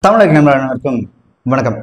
தமிழக நண்பர்களுக்கும் வணக்கம்.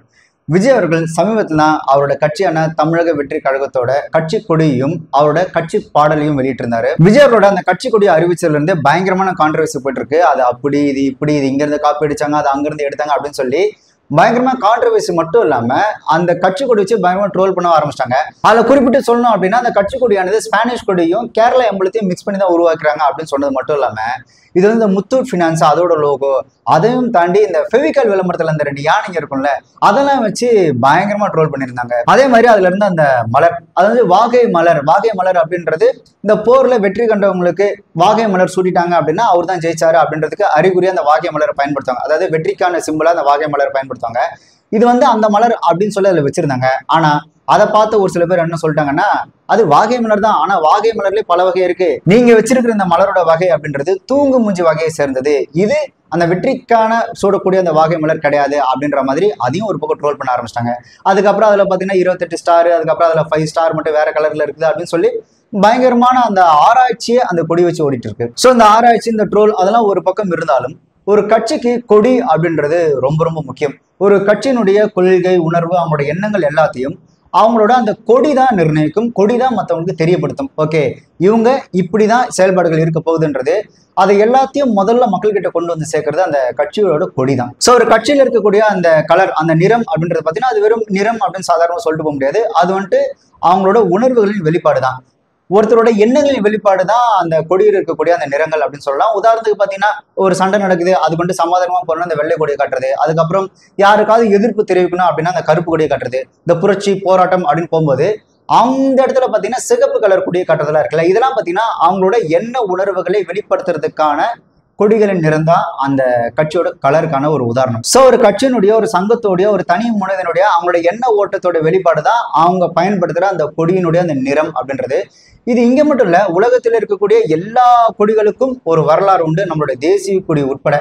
விஜய் அவர்கள் சமீபத்தில் தான் அவரோட கட்சியான தமிழக வெற்றி கழகத்தோட கட்சி கொடியும் அவரோட கட்சி பாடலையும் வெளியிட்டிருந்தாரு. விஜய் அவரோட அந்த கட்சி கொடியை அறிவிச்சதுல இருந்து பயங்கரமான கான்ட்ரவர்சி போயிட்டு இருக்கு. அது அப்படி இது இப்படி இது இங்க இருந்து காப்பி அடிச்சாங்க, அது அங்கிருந்து எடுத்தாங்க அப்படின்னு சொல்லி பயங்கரமா கான்ட்ரவர்சி மட்டும் இல்லாம அந்த கட்சி கொடி வச்சு பயங்கரமா ட்ரோல் பண்ண ஆரம்பிச்சிட்டாங்க. அதுல குறிப்பிட்டு சொல்லணும் அப்படின்னா அந்த கட்சி கொடியானது ஸ்பானிஷ் கொடியும் கேரளா எம்பளத்தையும் மிக்ஸ் பண்ணி தான் உருவாக்குறாங்க அப்படின்னு சொன்னது மட்டும் இல்லாம இது வந்து இந்த முத்தூட் ஃபினான்ஸ் அதோட லோகோ, அதையும் தாண்டி இந்த ஃபெவிகால் விளம்பரத்துல அந்த 2 யானைங்க இருக்கும்ல அதெல்லாம் வச்சு பயங்கரமா ட்ரோல் பண்ணியிருந்தாங்க. அதே மாதிரி அதுல இருந்து அந்த மலர், அதாவது வாகை மலர் அப்படின்றது இந்த போர்ல வெற்றி கண்டவங்களுக்கு வாகை மலர் சூட்டிட்டாங்க அப்படின்னா அவர் தான் ஜெயிச்சாரு அப்படின்றதுக்கு அறிகுறியா அந்த வாகை மலரை பயன்படுத்துவாங்க. அதாவது வெற்றிக்கான சிம்பிளா அந்த வாகை மலரை பயன்படுத்துவாங்க. இது வந்து அந்த மலர் அப்படின்னு சொல்லி அதுல வச்சிருந்தாங்க. ஆனா அதை பார்த்து ஒரு சில பேர் என்ன சொல்லிட்டாங்கன்னா அது வாகை மலர் தான், ஆனா வாகை மலர்லயே பல வகை இருக்கு, நீங்க வச்சிருக்கிற இந்த மலரோட வகை அப்படின்றது தூங்கு மூஞ்சி வகையை சேர்ந்தது, இது அந்த வெற்றிக்கான சூடக்கூடிய அந்த வாகை மலர் கிடையாது அப்படின்ற மாதிரி அதையும் ஒரு பக்கம் ட்ரோல் பண்ண ஆரம்பிச்சிட்டாங்க. அதுக்கப்புறம் அதுல பாத்தீங்கன்னா 28 ஸ்டார், அதுக்கப்புறம் அதுல 5 ஸ்டார் மட்டும் வேற கலர்ல இருக்குது அப்படின்னு சொல்லி பயங்கரமான அந்த ஆராய்ச்சியை அந்த கொடி வச்சு ஓடிட்டு இருக்கு. ஸோ இந்த ஆராய்ச்சி இந்த ட்ரோல் அதெல்லாம் ஒரு பக்கம் இருந்தாலும் ஒரு கட்சிக்கு கொடி அப்படின்றது ரொம்ப ரொம்ப முக்கியம். ஒரு கட்சியினுடைய கொள்கை, உணர்வு, அவங்களோட எண்ணங்கள் எல்லாத்தையும் அவங்களோட அந்த கொடி தான் நிர்ணயிக்கும், கொடி தான் மற்றவங்களுக்கு தெரியப்படுத்தும். ஓகே, இவங்க இப்படிதான் செயல்பாடுகள் இருக்க போகுதுன்றது அதை எல்லாத்தையும் முதல்ல மக்கள்கிட்ட கொண்டு வந்து சேர்க்கறது அந்த கட்சியோட கொடி தான். ஸோ ஒரு கட்சியில் இருக்கக்கூடிய அந்த கலர், அந்த நிறம் அப்படின்றது பார்த்தீங்கன்னா அது வெறும் நிறம் அப்படின்னு சாதாரணமாக சொல்லிட்டு போக முடியாது. அது வந்துட்டு அவங்களோட உணர்வுகளின் வெளிப்பாடு தான், ஒருத்தரோட எண்ணங்களின் வெளிப்பாடு தான் அந்த கொடியில் இருக்கக்கூடிய அந்த நிறங்கள் அப்படின்னு சொல்லலாம். உதாரணத்துக்கு பார்த்தீங்கன்னா ஒரு சண்டை நடக்குது, அது கொண்டு சமாதானமா போறோம்னா அந்த வெள்ளை கொடியை காட்டுறது, அதுக்கப்புறம் யாருக்காவது எதிர்ப்பு தெரிவிக்கணும் அப்படின்னா அந்த கருப்பு கொடியை காட்டுறது, இந்த புரட்சி போராட்டம் அப்படின்னு போகும்போது அந்த இடத்துல பார்த்தீங்கன்னா சிகப்பு கலர் கொடியை காட்டுறதெல்லாம் இருக்குல்ல, இதெல்லாம் பார்த்தீங்கன்னா அவங்களோட எண்ண உணர்வுகளை வெளிப்படுத்துறதுக்கான கொடிகளின் நிறம் தான் அந்த கட்சியோட கலருக்கான ஒரு உதாரணம். ஸோ ஒரு கட்சியினுடைய, ஒரு சங்கத்தோடைய, ஒரு தனி மனிதனுடைய அவங்களோட எண்ண ஓட்டத்தோட வெளிப்பாடு தான் அவங்க பயன்படுத்துகிற அந்த கொடியினுடைய அந்த நிறம் அப்படின்றது. இது இங்க மட்டும் இல்ல, உலகத்தில் இருக்கக்கூடிய எல்லா கொடிகளுக்கும் ஒரு வரலாறு உண்டு, நம்மளோட தேசிய கொடி உட்பட.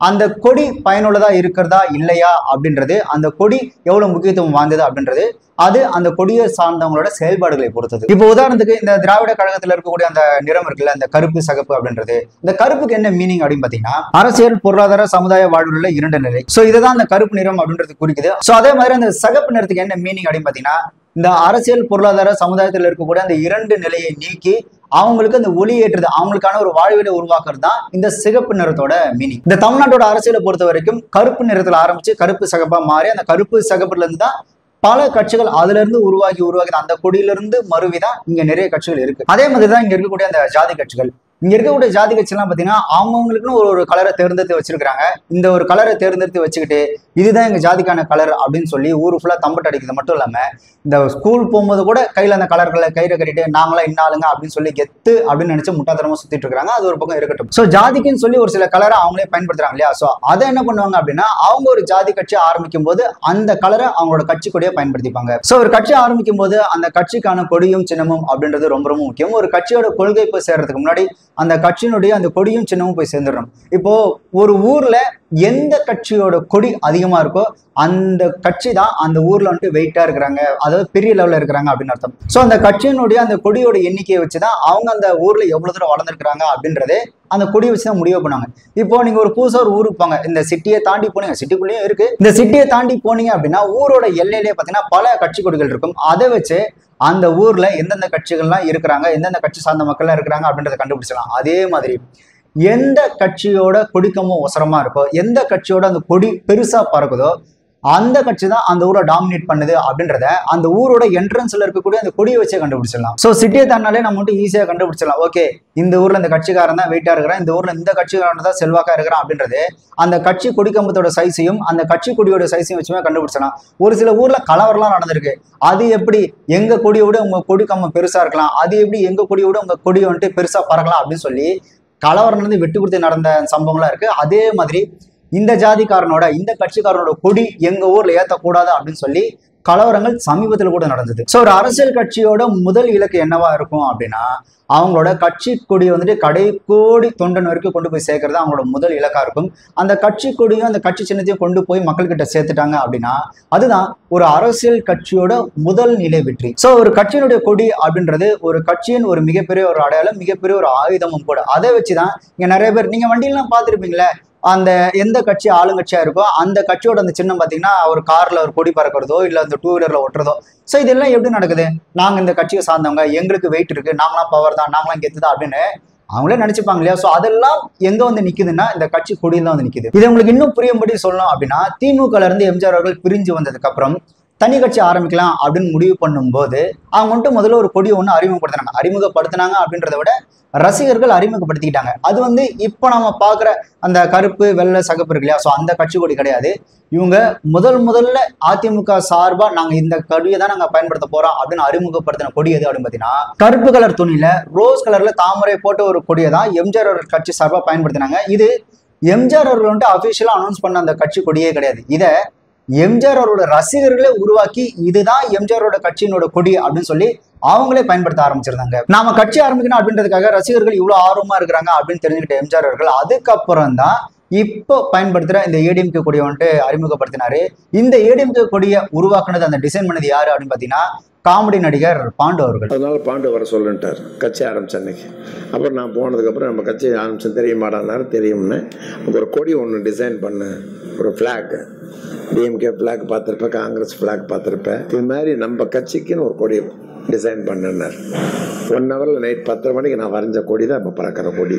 அந்த கொடி பயனுள்ளதா இருக்கிறதா இல்லையா அப்படின்றது, அந்த கொடி எவ்வளவு முக்கியத்துவம் வாய்ந்தது அப்படின்றது அது அந்த கொடியை சார்ந்தவங்களோட செயல்பாடுகளை பொறுத்தது. இப்போ உதாரணத்துக்கு இந்த திராவிட கழகத்துல இருக்கக்கூடிய அந்த நிறம் இருக்குல்ல, அந்த கருப்பு சகப்பு அப்படின்றது, இந்த கருப்புக்கு என்ன மீனிங் அப்படின்னு பாத்தீங்கன்னா அரசியல், பொருளாதார, சமுதாய வாழ்வுள்ள 2 நிலை. ஸோ இதுதான் அந்த கருப்பு நிறம் அப்படின்றது குறிக்குது. ஸோ அதே மாதிரி அந்த சகப்பு நிறத்துக்கு என்ன மீனிங் அப்படின்னு பாத்தீங்கன்னா இந்த அரசியல், பொருளாதார, சமுதாயத்தில் இருக்கக்கூடிய அந்த 2 நிலையை நீக்கி அவங்களுக்கு அந்த ஒளி ஏற்றுது, அவங்களுக்கான ஒரு வாழ்வியலை உருவாக்குறது தான் இந்த சிகப்பு நிறத்தோட மீனிங். இந்த தமிழ்நாட்டோட அரசியலை பொறுத்த வரைக்கும் கருப்பு நிறத்துல ஆரம்பிச்சு கருப்பு சகப்பா மாறி அந்த கருப்பு சகப்புல இருந்து தான் பல கட்சிகள் அதுல இருந்து உருவாகி அந்த கொடியிலிருந்து மறுவிதான் இங்க நிறைய கட்சிகள் இருக்கு. அதே மாதிரிதான் இங்க இருக்கக்கூடிய அந்த ஜாதி கட்சிகள், இங்க இருக்கக்கூடிய ஜாதி கட்சி எல்லாம் பாத்தீங்கன்னா அவங்கவுங்களுக்குன்னு ஒரு கலரை தேர்ந்தெடுத்து வச்சிருக்காங்க. இந்த ஒரு கலரை தேர்ந்தெடுத்து வச்சுக்கிட்டு இதுதான் எங்க ஜாதிக்கான கலர் அப்படின்னு சொல்லி ஊரு ஃபுல்லா தம்பட்டு அடிக்கிறது மட்டும் இல்லாம இந்த ஸ்கூல் போகும்போது கூட கையில அந்த கலர்களை கயிறை கட்டிட்டு நாங்களாம் இன்னாளுங்க அப்படின்னு சொல்லி கெத்து அப்படின்னு நினைச்சு முட்டாத்தனமா சுத்திட்டு இருக்காங்க. அது ஒரு பக்கம் இருக்கட்டும். ஸோ ஜாதிக்குன்னு சொல்லி ஒரு சில கலரை அவங்களே பயன்படுத்துறாங்க இல்லையா? ஸோ அதை என்ன பண்ணுவாங்க அப்படின்னா அவங்க ஒரு ஜாதி கட்சி ஆரம்பிக்கும் போது அந்த கலரை அவங்களோட கட்சி கொடியை பயன்படுத்திப்பாங்க. ஸோ ஒரு கட்சி ஆரம்பிக்கும் போது அந்த கட்சிக்கான கொடியும் சின்னமும் அப்படின்றது ரொம்ப ரொம்ப முக்கியம். ஒரு கட்சியோட கொள்கை போய் சேர்றதுக்கு முன்னாடி அந்த கட்சியினுடைய அந்த கொடியும் சின்னமும் போய் சேர்ந்துடணும். இப்போ ஒரு ஊர்ல எந்த கட்சியோட கொடி அதிகமா இருக்கோ அந்த கட்சி தான் அந்த ஊர்ல வந்துட்டு வெயிட்டா இருக்கிறாங்க, அதாவது பெரிய லெவல்ல இருக்கிறாங்க அப்படின்னு அர்த்தம். ஸோ அந்த கட்சியினுடைய அந்த கொடியோட எண்ணிக்கையை வச்சுதான் அவங்க அந்த ஊர்ல எவ்வளவு தூரம் வளர்ந்துருக்காங்க அப்படின்றதே அந்த கொடியை வச்சுதான் முடிவு பண்ணாங்க. இப்போ நீங்க ஒரு புதுசா ஒரு ஊருக்கு போங்க, இந்த சிட்டியை தாண்டி போனீங்க, சிட்டிக்குள்ளேயும் இருக்கு, இந்த சிட்டியை தாண்டி போனீங்க அப்படின்னா ஊரோட எல்லையிலேயே பாத்தீங்கன்னா பல கட்சி கொடிகள் இருக்கும். அதை வச்சு அந்த ஊர்ல எந்தெந்த கட்சிகள்லாம் இருக்கிறாங்க, எந்தெந்த கட்சி சார்ந்த மக்கள்லாம் இருக்கிறாங்க அப்படின்றத கண்டுபிடிச்சலாம். அதே மாதிரி எந்த கட்சியோட கொடிக்கமும் ஒசரமா இருக்கோ, எந்த கட்சியோட அந்த கொடி பெருசா பறக்குதோ அந்த கட்சி தான் அந்த ஊரை டாமினேட் பண்ணுது அப்படின்றத அந்த ஊரோட என்ட்ரன்ஸ்ல இருக்கக்கூடிய அந்த கொடியை வச்சே கண்டுபிடிச்சிடலாம். ஸோ சிட்டியை தாண்டாலே நம்ம மட்டும் ஈஸியா கண்டுபிடிச்சிடலாம். ஓகே, இந்த ஊர்ல இந்த கட்சிக்காரன் தான் வெயிட்டா இருக்கிறான், இந்த ஊர்ல இந்த கட்சிக்காரன் தான் செல்வாக்கா இருக்கிறான் அப்படின்றது அந்த கட்சி கொடிக்கம்பத்தோட சைஸையும் அந்த கட்சி கொடியோட சைஸையும் வச்சுமே கண்டுபிடிச்சலாம். ஒரு சில ஊர்ல கலவரம்லாம் நடந்திருக்கு. அது எப்படி எங்க கொடியை விட உங்க கொடிக்கம்பம் பெருசா இருக்கலாம், அது எப்படி எங்க கொடியை விட உங்க கொடியை வந்துட்டு பெருசா பறக்கலாம் அப்படின்னு சொல்லி கலவரம் நடந்து வெட்டு கொடுத்து நடந்த சம்பவங்கள்லாம் இருக்கு. அதே மாதிரி இந்த ஜாதிக்காரனோட இந்த கட்சிக்காரனோட கொடி எங்க ஊர்ல ஏத்தக்கூடாது அப்படின்னு சொல்லி கலவரங்கள் சமீபத்தில் கூட நடந்தது. ஸோ ஒரு அரசியல் கட்சியோட முதல் இலக்கு என்னவா இருக்கும் அப்படின்னா அவங்களோட கட்சி கொடியை வந்துட்டு கடைக்கோடி தொண்டன் வரைக்கும் கொண்டு போய் சேர்க்கறது அவங்களோட முதல் இலக்கா இருக்கும். அந்த கட்சி கொடியும் அந்த கட்சி சின்னத்தையும் கொண்டு போய் மக்கள்கிட்ட சேர்த்துட்டாங்க அப்படின்னா அதுதான் ஒரு அரசியல் கட்சியோட முதல் நிலை வெற்றி. ஸோ ஒரு கட்சியினுடைய கொடி அப்படின்றது ஒரு கட்சியின் ஒரு மிகப்பெரிய ஒரு அடையாளம், மிகப்பெரிய ஒரு ஆயுதமும் கூட. அதை வச்சுதான் இங்க நிறைய பேர் நீங்க வண்டியெல்லாம் பார்த்துருப்பீங்களே, அந்த எந்த கட்சி ஆளுங்கட்சியா இருக்கோ அந்த கட்சியோட அந்த சின்னம் பார்த்தீங்கன்னா ஒரு கார்ல ஒரு கொடி பறக்கிறதோ இல்லை அந்த 2 வீலர்ல ஒட்டுறதோ. ஸோ இதெல்லாம் எப்படி நடக்குது? நாங்கள் இந்த கட்சியை சார்ந்தவங்க, எங்களுக்கு வெயிட் இருக்கு, நாங்களாம் பவர் தான், நாங்களாம் கெத்துதான் அப்படின்னு அவங்களே நினைச்சுப்பாங்க இல்லையா? ஸோ அதெல்லாம் எங்க வந்து நிக்குதுன்னா இந்த கட்சி கொடியில் தான் வந்து நிக்குது. இது உங்களுக்கு இன்னும் புரியும்படி சொல்லணும் அப்படின்னா, திமுகல இருந்து எம்ஜிஆர் அவர்கள் பிரிஞ்சு வந்ததுக்கு அப்புறம் தனி கட்சி ஆரம்பிக்கலாம் அப்படின்னு முடிவு பண்ணும்போது அவங்க வந்துட்டு முதல்ல ஒரு கொடியை ஒன்று அறிமுகப்படுத்தினாங்க அப்படின்றத விட ரசிகர்கள் அறிமுகப்படுத்திக்கிட்டாங்க. அது வந்து இப்போ நம்ம பார்க்குற அந்த கருப்பு வெள்ளை சகப்பு இருக்கு இல்லையா? ஸோ அந்த கட்சி கொடி கிடையாது. இவங்க முதல்ல அதிமுக சார்பா நாங்க இந்த கொடியை தான் நாங்க பயன்படுத்த போறோம் அப்படின்னு அறிமுகப்படுத்தின கொடி எது அப்படின்னு பாத்தீங்கன்னா, கருப்பு கலர் துணியில ரோஸ் கலர்ல தாமரை போட்ட ஒரு கொடியை தான் எம்ஜிஆர் அவர்கள் கட்சி சார்பா பயன்படுத்தினாங்க. இது எம்ஜிஆர் அவர்கள் வந்துட்டு அபிஷியலா அனௌன்ஸ் பண்ண அந்த கட்சி கொடியே கிடையாது. இதை எம்ஜிஆர் அவரோட ரசிகர்களே உருவாக்கி இதுதான் எம்ஜிஆரோட கட்சியினோட கொடி அப்படின்னு சொல்லி அவங்களே பயன்படுத்த ஆரம்பிச்சிருந்தாங்க. நாம கட்சி ஆரம்பிக்கணும் அப்படின்றதுக்காக ரசிகர்கள் இவ்வளவு ஆர்வமா இருக்கிறாங்க அப்படின்னு தெரிஞ்சுக்கிட்ட எம்ஜிஆர் அவர்கள் அதுக்கப்புறம் தான் இப்போ பயன்படுத்துற இந்த ஏடிஎம்கே கொடியை வந்துட்டு அறிமுகப்படுத்தினாரு. இந்த ஏடிஎம்கே கொடியை உருவாக்குனது, அந்த டிசைன் பண்ணது யாரு அப்படின்னு பாத்தீங்கன்னா காமெடி நடிகர் பாண்டு அவர்கள். அதனால பாண்டு வர சொல்லிட்டார் கட்சி ஆரம்பிச்ச அன்னைக்கு. அப்புறம் நான் போனதுக்கப்புறம் நம்ம கட்சி ஆரம்பிச்சு தெரியுமாடானாரு. தெரியும்னு ஒரு கொடி ஒன்று டிசைன் பண்ண, ஒரு ஃப்ளாக், டிஎம்கே ஃப்ளாக் பார்த்துருப்பேன், காங்கிரஸ் ஃப்ளாக் பார்த்துருப்பேன். இது மாதிரி நம்ம கட்சிக்குன்னு ஒரு கொடி டிசைன் பண்ணார். 1 ஹவரில் நைட் 10:30 மணிக்கு நான் வரைஞ்ச கொடி தான் இப்போ பறக்கிற கொடி.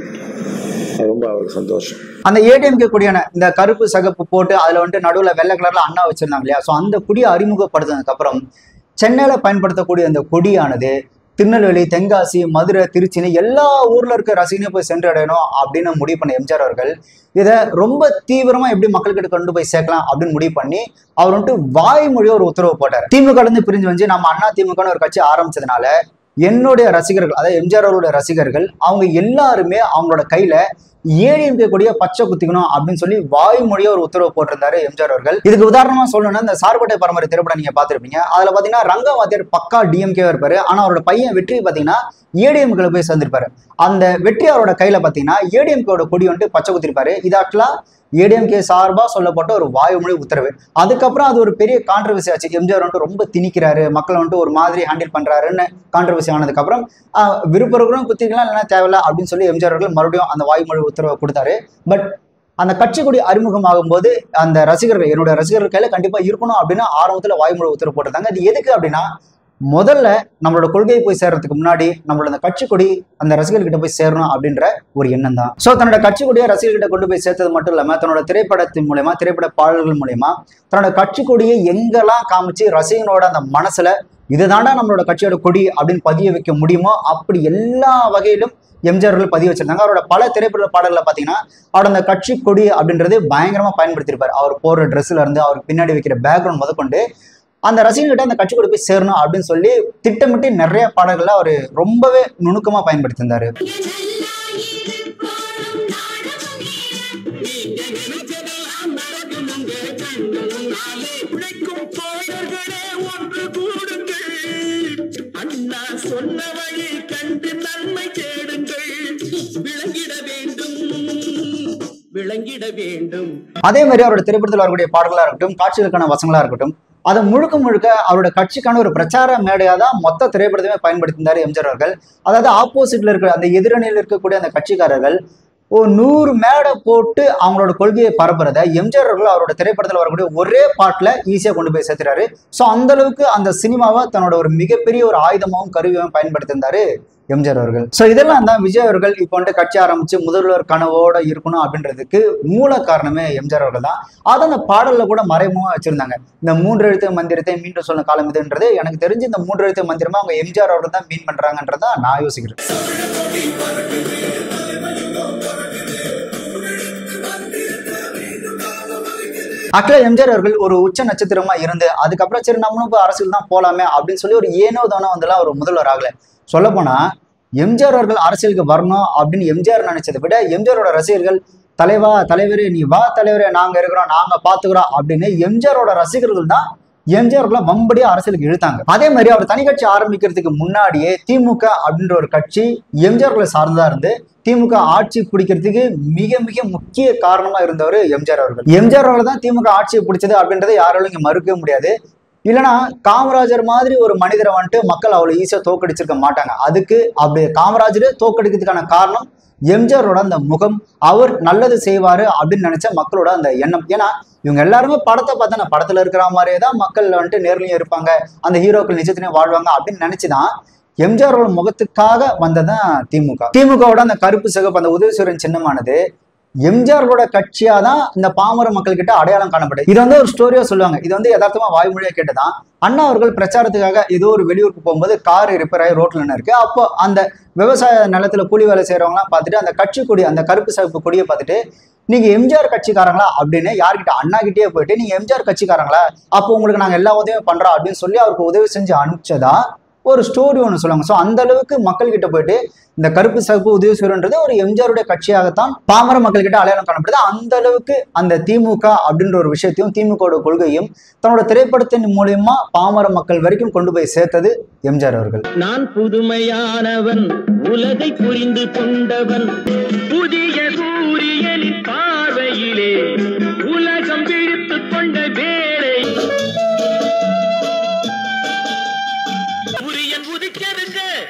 ரொம்ப அவருக்கு சந்தோஷம். அந்த ஏடிஎம்கே கொடியான இந்த கருப்பு சகப்பு போட்டு அதுல வந்துட்டு நடுவில் வெள்ளை கலர்ல அண்ணா வச்சிருந்தாங்க இல்லையா? ஸோ அந்த கொடியை அறிமுகப்படுத்தினதுக்கு அப்புறம் சென்னையில பயன்படுத்தக்கூடிய அந்த கொடியானது திருநெல்வேலி, தென்காசி, மதுரை, திருச்சின்னு எல்லா ஊர்ல இருக்க ரசிகனையும் போய் சென்றடையணும் அப்படின்னு முடிவு பண்ண எம்ஜிஆர் அவர்கள் இதை ரொம்ப தீவிரமா எப்படி மக்கள்கிட்ட கொண்டு போய் சேர்க்கலாம் அப்படின்னு முடிவு பண்ணி அவர் வந்துட்டு வாய்மொழியா ஒரு உத்தரவு போட்டார். திமுக இருந்து பிரிஞ்சு வந்து நம்ம அண்ணா திமுகன்னு ஒரு கட்சி ஆரம்பிச்சதுனால என்னுடைய ரசிகர்கள், அதாவது எம்ஜிஆர் அவருடைய ரசிகர்கள், அவங்க எல்லாருமே அவங்களோட கையில ஏடிஎம்கே கொடியை பச்சை குத்திக்கணும் அப்படின்னு சொல்லி வாய்மொழியா ஒரு உத்தரவு போட்டிருந்தாரு எம்ஜிஆர் அவர்கள். இதுக்கு உதாரணமா சொல்லணும்னா இந்த சார்பட்டை பரம்பரை திரைப்படம் நீங்க பார்த்திருப்பீங்க. அதுல பாத்தீங்கன்னா ரங்கவாத்தியார் பக்கா டிஎம்கே இருப்பாரு. ஆனா அவரோட பையன் வெற்றி பாத்தீங்கன்னா ஏடிஎம்கே போய் சேர்ந்திருப்பாரு. அந்த வெற்றி அவரோட கையில பாத்தீங்கன்னா ஏடிஎம்கேட கொடி வந்துட்டு பச்சை குத்திருப்பாரு. இது ஆக்சுவலா ஏடிஎம்கே சார்பா சொல்லப்பட்ட ஒரு வாய்மொழி உத்தரவு. அதுக்கப்புறம் அது ஒரு பெரிய கான்ட்ரவர்சி ஆச்சு. எம்ஜிஆர் வந்துட்டு ரொம்ப திணிக்கிறாரு, மக்களை வந்துட்டு ஒரு மாதிரி ஹேண்டில் பண்றாருன்னு கான்ட்ரவர்சி ஆனதுக்கு அப்புறம் விருப்பம் குத்திக்கலாம் இல்லைன்னா தேவையில்ல அப்படின்னு சொல்லி எம்ஜிஆர் அவர்கள் மறுபடியும் அந்த வாய்மொழி உத்தரவை கொடுத்தாரு. பட் அந்த கட்சி கொடி அறிமுகமாகும் போது அந்த ரசிகர்கள், என்னோட ரசிகர்கள் கையில கண்டிப்பா இருக்கணும் அப்படின்னு ஆரம்பத்துல வாய்மொழி உத்தரவு போட்டிருந்தாங்க. அது எதுக்கு அப்படின்னா, முதல்ல நம்மளோட கொள்கையை போய் சேர்றதுக்கு முன்னாடி நம்மளோட அந்த கட்சி கொடி அந்த ரசிகர்கிட்ட போய் சேரணும் அப்படின்ற ஒரு எண்ணம் தான். ஸோ தன்னோட கட்சி கொடியை ரசிகர்கிட்ட கொண்டு போய் சேர்த்தது மட்டும் இல்லாம தன்னோட திரைப்படத்தின் மூலயமா, திரைப்பட பாடல்கள் மூலயமா தன்னோட கட்சி கொடியை எங்கெல்லாம் காமிச்சு ரசிகனோட அந்த மனசுல இதுதாண்டா நம்மளோட கட்சியோட கொடி அப்படின்னு பதிய வைக்க முடியுமோ அப்படி எல்லா வகையிலும் எம்ஜிஆர் அவர்கள் பதிவு வச்சிருந்தாங்க. அவரோட பல திரைப்பட பாடல்களை பார்த்தீங்கன்னா அவரோட அந்த கட்சி கொடி அப்படின்றது பயங்கரமா பயன்படுத்தியிருப்பார். அவர் போற ட்ரெஸ்ல இருந்து அவருக்கு பின்னாடி வைக்கிற பேக்ரவுண்ட் முதற்கொண்டு அந்த ரசிகர்கிட்ட அந்த கட்சி கொடி போய் சேரணும் அப்படின்னு சொல்லி திட்டமிட்டு நிறைய பாடல்களை அவர் ரொம்பவே நுணுக்கமா பயன்படுத்தியிருந்தாரு. அதே மாதிரி அவரோட திரைப்படத்தில் வரக்கூடிய பாடல்களா இருக்கட்டும், காட்சிகளுக்கான வசங்களா இருக்கட்டும், அதை முழுக்க அவரோட கட்சிக்கான ஒரு பிரச்சார மேடையா தான் மொத்த திரைப்படத்தையுமே பயன்படுத்தினார் எம்ஜிஆர் அவர்கள். அதாவது ஆப்போசிட்ல இருக்கிற அந்த எதிரணியில் இருக்கக்கூடிய அந்த கட்சிக்காரர்கள் 100 மேடை போட்டு அவங்களோட கொள்கையை பரப்புறத எம்ஜிஆர் அவர்கள் அவரோட திரைப்படத்தில் வரக்கூடிய ஒரே பாட்டுல ஈஸியா கொண்டு போய் சேர்த்துறாரு. ஸோ அந்த அளவுக்கு அந்த சினிமாவை தன்னோட ஒரு மிகப்பெரிய ஒரு ஆயுதமாகவும் கருவியாகவும் பயன்படுத்தியிருந்தாரு எம்ஜிஆர் அவர்கள். ஸோ இதெல்லாம் தான் விஜய் அவர்கள் இப்போ வந்துட்டு கட்சி ஆரம்பிச்சு முதல்வர் கனவோட இருக்கணும் அப்படின்றதுக்கு மூல காரணமே எம்ஜிஆர் அவர்கள் தான். அதை அந்த பாடல்ல கூட மறைமுகமா வச்சிருந்தாங்க. இந்த 3 எழுத்து மந்திரத்தை மீண்டும் சொல்ல காலம் இதுன்றது எனக்கு தெரிஞ்சு இந்த 3 எழுத்து மந்திரமா அவங்க எம்ஜிஆர் அவர்கள் தான் மீன் பண்றாங்கன்றதா நான் யோசிக்கிறேன். ஆக்சுவலா எம்ஜிஆர் அவர்கள் ஒரு உச்ச நட்சத்திரமா இருந்து அதுக்கப்புறம் சரி நம்மளும் இப்போ அரசியல் தான் போலாமே அப்படின்னு சொல்லி ஒரு ஏனோ தானோ வந்துலாம் ஒரு முதல்வர் ஆகல. சொல்ல போனா எம்ஜிஆர் அவர்கள் அரசியலுக்கு வரணும் அப்படின்னு எம்ஜிஆர் நினைச்சதை விட எம்ஜிஆரோட ரசிகர்கள் தலைவரே நீ வா தலைவரே, நாங்க இருக்கிறோம், நாங்க பாத்துக்கிறோம் அப்படின்னு எம்ஜிஆரோட ரசிகர்கள் தான் எம்ஜிஆர்ல வம்படியா அரசியலுக்கு இழுத்தாங்க. அதே மாதிரி அவர் தனி கட்சி ஆரம்பிக்கிறதுக்கு முன்னாடியே திமுக அப்படின்ற ஒரு கட்சி எம்ஜிஆர்களை சார்ந்ததா இருந்து திமுக ஆட்சி பிடிக்கிறதுக்கு மிக முக்கிய காரணமா இருந்தவர் எம்ஜிஆர் அவர்கள். எம்ஜிஆர் அவர்கள் தான் திமுக ஆட்சியை பிடிச்சது அப்படின்றத யாராலும் இங்க மறுக்கவே முடியாது. இல்லைன்னா காமராஜர் மாதிரி ஒரு மனிதரை வந்துட்டு மக்கள் அவ்வளவு ஈஸியா தோக்கடிச்சிருக்க மாட்டாங்க. அதுக்கு அப்படி காமராஜரே தோக்கடிக்கிறதுக்கான காரணம் எம்ஜிஆரோட அந்த முகம், அவர் நல்லது செய்வாரு அப்படின்னு நினைச்ச மக்களோட அந்த எண்ணம். ஏன்னா இவங்க எல்லாருமே படத்தை பார்த்தா படத்துல இருக்கிற மாதிரியே தான் மக்கள் வந்துட்டு நேர்லயும் இருப்பாங்க, அந்த ஹீரோக்கள் நிஜத்திலையும் வாழ்வாங்க அப்படின்னு நினைச்சுதான் எம்ஜிஆரோட முகத்துக்காக வந்ததான் திமுக. திமுகவோட அந்த கருப்பு சிகப்பு அந்த உதயசூரியன் சின்னமானது எம்ஜிஆரோட கட்சியா தான் இந்த பாமர மக்கள் கிட்ட அடையாளம் காணப்படுது. இது வந்து ஒரு ஸ்டோரியா சொல்லுவாங்க, இது வந்து யதார்த்தமா வாய்மொழியா கேட்டுதான். அண்ணா அவர்கள் பிரச்சாரத்துக்காக ஏதோ ஒரு வெளியூருக்கு போகும்போது கார் ரிப்பேர் ஆகி ரோட்ல நின்று இருக்கு. அப்போ அந்த விவசாய நிலத்துல கூலி வேலை செய்யறவங்க எல்லாம் பார்த்துட்டு அந்த கட்சி கொடி, அந்த கருப்பு சிவப்பு கொடியை பார்த்துட்டு நீங்க எம்ஜிஆர் கட்சிக்காரங்களா அப்படின்னு யார்கிட்ட, அண்ணா கிட்டே போயிட்டு நீங்க எம்ஜிஆர் கட்சிக்காரங்களா, அப்போ உங்களுக்கு நாங்க எல்லா உதவியும் பண்றோம் அப்படின்னு சொல்லி அவருக்கு உதவி செஞ்சு அனுப்பிச்சதா ஒரு ஸ்டோரி ஒன்று சொல்லுவாங்க. ஸோ அந்த அளவுக்கு மக்கள் கிட்ட போயிட்டு இந்த கருப்பு சிவப்பு உதயசூரியன்றது ஒரு எம்ஜிஆருடைய கட்சியாகத்தான் பாமர மக்கள் கிட்ட அடையாளம் காணப்படுது. அந்த அளவுக்கு அந்த திமுக அப்படின்ற ஒரு விஷயத்தையும் திமுகவோட கொள்கையும் தன்னோட திரைப்படத்தின் மூலியமா பாமர மக்கள் வரைக்கும் கொண்டு போய் சேர்த்தது எம்ஜிஆர் அவர்கள். நான் புதுமையானவன், உலகை புரிந்து கொண்டவன், புதிய சூரியனின் பார்வையிலே உலகம் விழித்து கொண்ட வேளை சூரியன் உதிக்கிறதுங்க,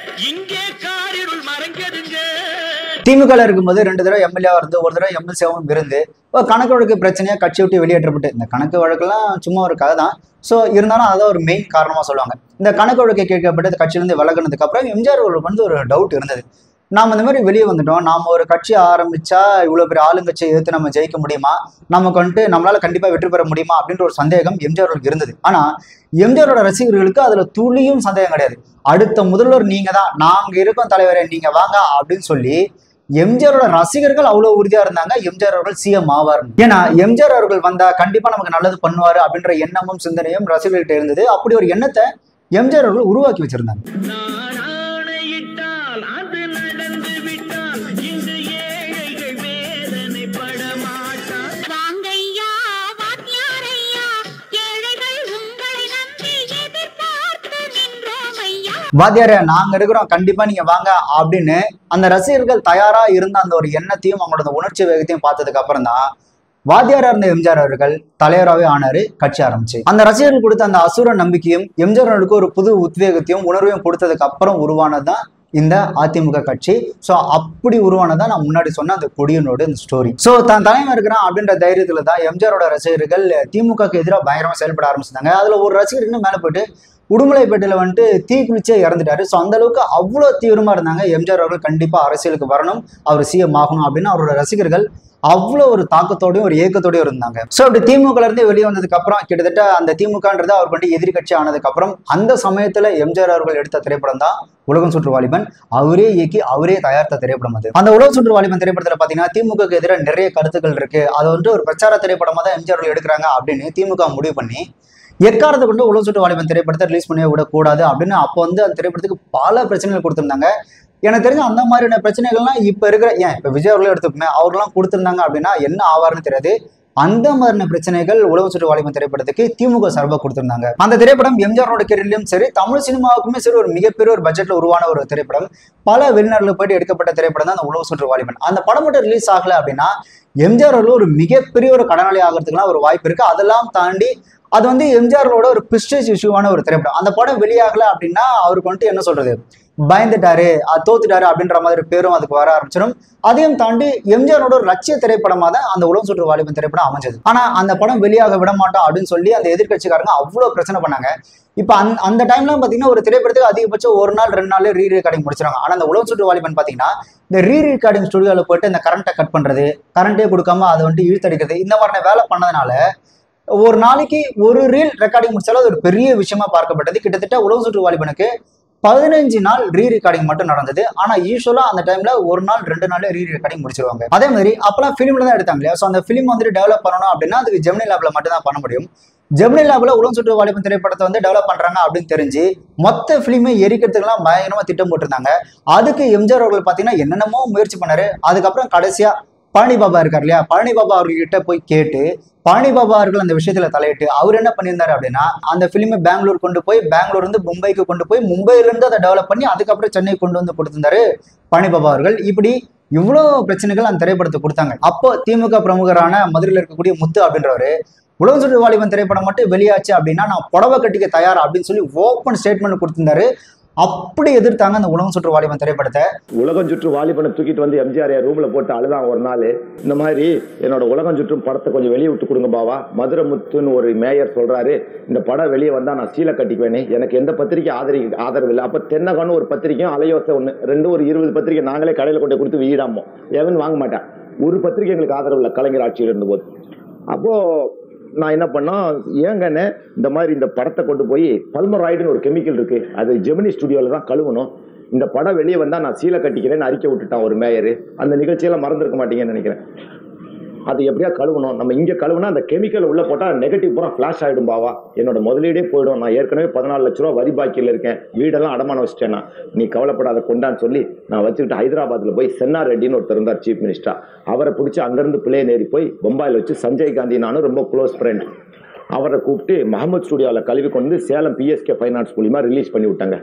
இங்கே காரிருள் மறைஞ்சதுங்க. திமுக இருக்கும்போது 2 தடவை எம்எல்ஏ இருந்து, ஒரு தடவை எம்எல்சியாவும் இருந்து கணக்கு வழக்கு பிரச்சனையா கட்சி விட்டு வெளியேற்றப்பட்டு, இந்த கணக்கு வழக்கெல்லாம் சும்மா ஒரு கதை தான். ஸோ இருந்தாலும் அதை ஒரு மெயின் காரணமா சொல்லுவாங்க. இந்த கணக்கு வழக்கை கேட்கப்பட்டு கட்சியிலிருந்து விலகினதுக்கு அப்புறம் எம்ஜிஆர் அவர்களுக்கு வந்து ஒரு டவுட் இருந்தது, நாம் இந்த மாதிரி வெளியே வந்துட்டோம், நாம ஒரு கட்சி ஆரம்பிச்சா இவ்வளவு பெரிய ஆளுங்கட்சியை எதிர்த்து நம்ம ஜெயிக்க முடியுமா, நமக்கு வந்துட்டு நம்மளால கண்டிப்பா வெற்றி பெற முடியுமா அப்படின்ற ஒரு சந்தேகம் எம்ஜிஆருக்கு இருந்தது. ஆனா எம்ஜிஆரோட ரசிகர்களுக்கு அதுல துளியும் சந்தேகம் கிடையாது. அடுத்த முதல்வர் நீங்க தான், நாங்க இருக்கோம் தலைவரே, நீங்க வாங்க அப்படின்னு சொல்லி எம்ஜிஆரோட ரசிகர்கள் அவ்வளவு உறுதியா இருந்தாங்க எம்ஜிஆர் அவர்கள் சிஎம் ஆவார். ஏன்னா எம்ஜிஆர் அவர்கள் வந்தா கண்டிப்பா நமக்கு நல்லது பண்ணுவாரு அப்படின்ற எண்ணமும் சிந்தனையும் ரசிகர்கள்ட்ட இருந்தது. அப்படி ஒரு எண்ணத்தை எம்ஜிஆர் அவர்கள் உருவாக்கி வச்சிருந்தாங்க. வாத்தியாரே நாங்க இருக்கிறோம், கண்டிப்பா நீங்க வாங்க அப்படின்னு அந்த ரசிகர்கள் தயாரா இருந்த அந்த ஒரு எண்ணத்தையும் அவங்களோட உணர்ச்சி வேகத்தையும் பார்த்ததுக்கு அப்புறம் தான் வாத்தியாரா இருந்த எம்ஜிஆர் அவர்கள் தலைவராகவே ஆனாரு, கட்சி ஆரம்பிச்சு. அந்த ரசிகர்கள் கொடுத்த அந்த அசுர நம்பிக்கையும் எம்ஜிஆர் அவர்களுக்கு ஒரு புது உத்வேகத்தையும் உணர்வையும் கொடுத்ததுக்கு அப்புறம் உருவானதுதான் இந்த அதிமுக கட்சி. ஸோ அப்படி உருவானதான் நான் முன்னாடி சொன்ன அந்த கொடியனோட இந்த ஸ்டோரி. ஸோ தான் தலைமை இருக்கிறான் அப்படின்ற தைரியத்துல தான் எம்ஜிஆரோட ரசிகர்கள் திமுகக்கு எதிராக பயங்கரமா செயல்பட ஆரம்பிச்சிருந்தாங்க. அதுல ஒரு ரசிகர் இன்னும் மேல போயிட்டு உடுமலைப்பேட்டையில வந்துட்டு தீ குளிச்சே இறந்துட்டாரு. ஸோ அந்த அளவுக்கு அவ்வளோ தீவிரமா இருந்தாங்க எம்ஜிஆர் அவர்கள் கண்டிப்பா அரசியலுக்கு வரணும், அவர் சிஎம் ஆகணும் அப்படின்னு அவரோட ரசிகர்கள் அவ்வளோ ஒரு தாக்கத்தோடையும் ஒரு ஏக்கத்தோடையும் இருந்தாங்க. ஸோ அப்படி திமுகல இருந்து வெளியே வந்ததுக்கு அப்புறம் கிட்டத்தட்ட அந்த திமுகன்றது அவர் வந்து எதிரி கட்சி ஆனதுக்கு அப்புறம் அந்த சமயத்துல எம்ஜிஆர் அவர்கள் எடுத்த திரைப்படம் தான் உலகம் சுற்று வாலிபன். அவரே இயக்கி அவரே தயாரித்த திரைப்படம் அது. அந்த உலகம் சுற்று வாலிபன் திரைப்படத்துல பாத்தீங்கன்னா திமுகக்கு எதிராக நிறைய கருத்துக்கள் இருக்கு, அதை வந்து ஒரு பிரச்சார திரைப்படமா தான் எம்ஜிஆர் அவர்கள் எடுக்கிறாங்க அப்படின்னு திமுக முடிவு பண்ணி எக்காரத்தை கொண்டு உலகம் சுற்று வாலிபன் திரைப்படத்தை ரிலீஸ் பண்ணி விடக்கூடாது அப்படின்னு அப்போ வந்து அந்த திரைப்படத்துக்கு பல பிரச்சனைகள் கொடுத்திருந்தாங்க. எனக்கு தெரிஞ்ச அந்த மாதிரியான பிரச்சனைகள்லாம் இப்ப இருக்கிற இப்ப விஜய் அவர்களும் எடுத்துக்குமே அவர்கள்லாம் கொடுத்திருந்தாங்க அப்படின்னா என்ன ஆவார்னு தெரியாது. அந்த மாதிரியான பிரச்சனைகள் உலகம் சுற்று வாலிபன் திரைப்படத்துக்கு திமுக சார்பாக கொடுத்திருந்தாங்க. அந்த திரைப்படம் எம்ஜிஆரோட கெரியர்லயும் சரி தமிழ் சினிமாவுக்குமே சரி ஒரு மிகப்பெரிய ஒரு பட்ஜெட்ல உருவான ஒரு திரைப்படம். பல வெளிநாடுல போயிட்டு எடுக்கப்பட்ட திரைப்படம் தான் அந்த உலகம் சுற்று வாலிபன். அந்த படம் மட்டும் ரிலீஸ் ஆகல அப்படின்னா எம்ஜிஆர் அவர்கள் ஒரு மிகப்பெரிய ஒரு கடனாளி ஆகிறதுக்குலாம் ஒரு வாய்ப்பு இருக்கு. அதெல்லாம் தாண்டி அது வந்து எம்ஜிஆரோட ஒரு பிரிஸ்டேஜ் இஷ்யூவான ஒரு திரைப்படம். அந்த படம் வெளியாகல அப்படின்னா அவருக்கு வந்துட்டு என்ன சொல்றது, பயந்துட்டாரு, தோத்துட்டாரு அப்படின்ற மாதிரி பேரும் அதுக்கு வர ஆரம்பிச்சிடும். அதையும் தாண்டி எம்ஜிஆரோட ஒரு லட்சிய திரைப்படமா தான் அந்த உலகம் சுற்று வாலிபன் திரைப்படம் அமைஞ்சது. ஆனா அந்த படம் வெளியாக விட மாட்டோம் அப்படின்னு சொல்லி அந்த எதிர்கட்சிக்காரங்க அவ்வளவு பிரச்சனை பண்ணாங்க. இப்ப அந்த டைம்ல பாத்தீங்கன்னா ஒரு திரைப்படத்துக்கு அதிகபட்சம் 1 நாள் 2 நாள் ரீ ரெக்கார்டிங் முடிச்சிருவாங்க. ஆனா அந்த உலகம் சுற்று வாலிபன் பாத்தீங்கன்னா இந்த ரீ ரெக்கார்டிங் ஸ்டுடியோல போயிட்டு இந்த கரண்ட்டை கட் பண்றது, கரண்டே கொடுக்காம அதை வந்துட்டு இழுத்தடிக்கிறது, இந்த மாதிரியான வேலை பண்ணதுனால ஒரு நாளைக்கு ஒரு ரீல் ரெக்கார்டிங் முடிச்சாலும் அது ஒரு பெரிய விஷயமா பார்க்கப்பட்டது. கிட்டத்தட்ட உலகம் சுற்று வாலிபனுக்கு 15 நாள் ரீ ரெக்கார்டிங் மட்டும் நடந்தது. ஆனா யூஸ்வலா அந்த டைம்ல 1 நாள் 2 நாள் ரீ ரெக்கார்டிங் முடிச்சிருவாங்க. அதே மாதிரி அப்பெல்லாம் ஃபிலிம்ல தான் எடுத்தாங்க இல்லையா. ஸோ அந்த ஃபிலிம் வந்துட்டு டெவலப் பண்ணணும் அப்படின்னா அதுக்கு ஜெமினி லேப்ல மட்டும் தான் பண்ண முடியும். ஜெமினி லேப்ல உலகம் சுற்று வாலிபன் திரைப்படத்தை வந்து டெவலப் பண்றாங்க அப்படின்னு தெரிஞ்சு மொத்த ஃபிலிமை எரிக்கிறதுக்கெல்லாம் பயங்கரமா திட்டம் போட்டிருந்தாங்க. அதுக்கு எம்ஜிஆர் அவர்கள் பாத்தீங்கன்னா என்னென்னமோ முயற்சி பண்ணாரு. அதுக்கப்புறம் கடைசியா பழனி பாபா இருக்கார் இல்லையா, பழனி பாபா அவர்கிட்ட போய் கேட்டு பழனி பாபா அவர்கள் அந்த விஷயத்துல தலையிட்டு அவர் என்ன பண்ணியிருந்தாரு அப்படின்னா அந்த பிலிமை பெங்களூர் கொண்டு போய் பெங்களூர் இருந்து மும்பைக்கு கொண்டு போய் மும்பையில இருந்து அதை டெவலப் பண்ணி அதுக்கப்புறம் சென்னை கொண்டு வந்து கொடுத்திருந்தாரு பழனி பாபா அவர்கள். இப்படி இவ்வளவு பிரச்சனைகள் அந்த திரைப்படத்தை கொடுத்தாங்க. அப்போ திமுக பிரமுகரான மதுரையில் இருக்கக்கூடிய முத்து அப்படின்றவரு உலகம் சுற்று வாலிபன் திரைப்படம் மட்டும் வெளியாச்சு அப்படின்னா நான் புடவை கட்டிக்க தயார் அப்படின்னு சொல்லி ஓப்பன் ஸ்டேட்மெண்ட் கொடுத்திருந்தாரு. அப்படி எதிர்த்தாங்க அந்த உலகம் சுற்று வாலிபன் திரைப்படத்தை. உலகம் சுற்று வாலிபனை தூக்கிட்டு வந்து எம்ஜிஆர் ரூம்ல போட்டு அழுதான் ஒரு நாள். இந்த மாதிரி என்னோட உலகம் சுற்றும் படத்தை கொஞ்சம் வெளியே விட்டு கொடுங்க பாவா, மதுரை முத்துன்னு ஒரு மேயர் சொல்றாரு, இந்த படம் வெளியே வந்தா நான் சீலை கட்டிக்குவேனே, எனக்கு எந்த பத்திரிக்கை ஆதரவு இல்லை. அப்ப தென்னகன்னு ஒரு பத்திரிக்கையும் அலையோசை ஒன்று ரெண்டு ஒரு 20 பத்திரிக்கை நாங்களே கடையில் கொண்டு கொடுத்து வீடாமோ எவன் வாங்க மாட்டேன். ஒரு பத்திரிக்கை எங்களுக்கு ஆதரவு இல்லை கலைஞர் ஆட்சியில் இருந்தபோது. அப்போ நான் என்ன பண்ணோம், ஏங்கன்னு இந்த மாதிரி இந்த படத்தை கொண்டு போய் பல்மராய்டுன்னு ஒரு கெமிக்கல் இருக்கு, அது ஜெமினி ஸ்டுடியோவில் தான் கழுவணும், இந்த படம் வெளியே வந்தால் நான் சீலை கட்டிக்கிறேன்னு அறிக்கை விட்டுட்டான் ஒரு மேயர். அந்த நிகழ்ச்சியெல்லாம் மறந்துருக்க மாட்டீங்கன்னு நினைக்கிறேன். அது எப்படியா கழுவணும், நம்ம இங்கே கழுவுனா அந்த கெமிக்கல் உள்ள போட்டால் நெகட்டிவ் பூரா ஃபிளாஷ் ஆகிடும் பாவா, என்னோட முதலீடே போயிடும், நான் ஏற்கனவே 14 லட்ச ரூபா வரி பாக்கியில் இருக்கேன், வீடெல்லாம் அடமானம் வச்சிட்டேன்னா, நீ கவலைப்படாத கொண்டான்னு சொல்லி நான் வச்சுக்கிட்டு ஹைதராபாத்தில் போய் சென்னா ரெட்டின்னு ஒருத்தர் இருந்தார் சீஃப் மினிஸ்டர், அவரை பிடிச்சி அங்கேருந்து பிளேன் ஏறி போய் பொம்பாயில் வச்சு சஞ்சய் காந்தி நானும் ரொம்ப க்ளோஸ் ஃப்ரெண்ட், அவரை கூப்பிட்டு மஹமத் ஸ்டுடியோவில் கழுவி கொண்டு சேலம் பிஎஸ்கே ஃபைனான்ஸ் மூலியமா ரிலீஸ் பண்ணி விட்டாங்க.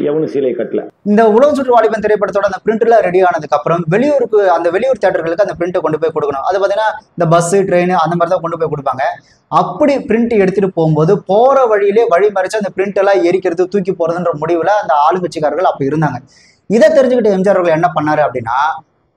எவனும் சீலை கட்டல. இந்த உலகம் சுற்று வாலிபன் திரைப்படத்தோட அந்த பிரிண்ட்ல ரெடி ஆனதுக்கு அப்புறம் வெளியூர் தியேட்டர்களுக்கு அந்த பிரிண்ட் கொண்டு போய் கொடுக்கணும். அது பார்த்தீங்கன்னா இந்த பஸ் ட்ரெயின் அந்த மாதிரி தான் கொண்டு போய் கொடுப்பாங்க. அப்படி பிரிண்ட் எடுத்துட்டு போகும்போது போற வழியிலே வழி மறைச்சு அந்த பிரிண்ட் எல்லாம் எரிக்கிறது தூக்கி போறதுன்ற முடிவுல அந்த ஆளுங்கட்சிக்காரர்கள் அப்ப இருந்தாங்க. இதை தெரிஞ்சுக்கிட்ட எம்ஜிஆர் அவர்கள் என்ன பண்ணாரு அப்படின்னா,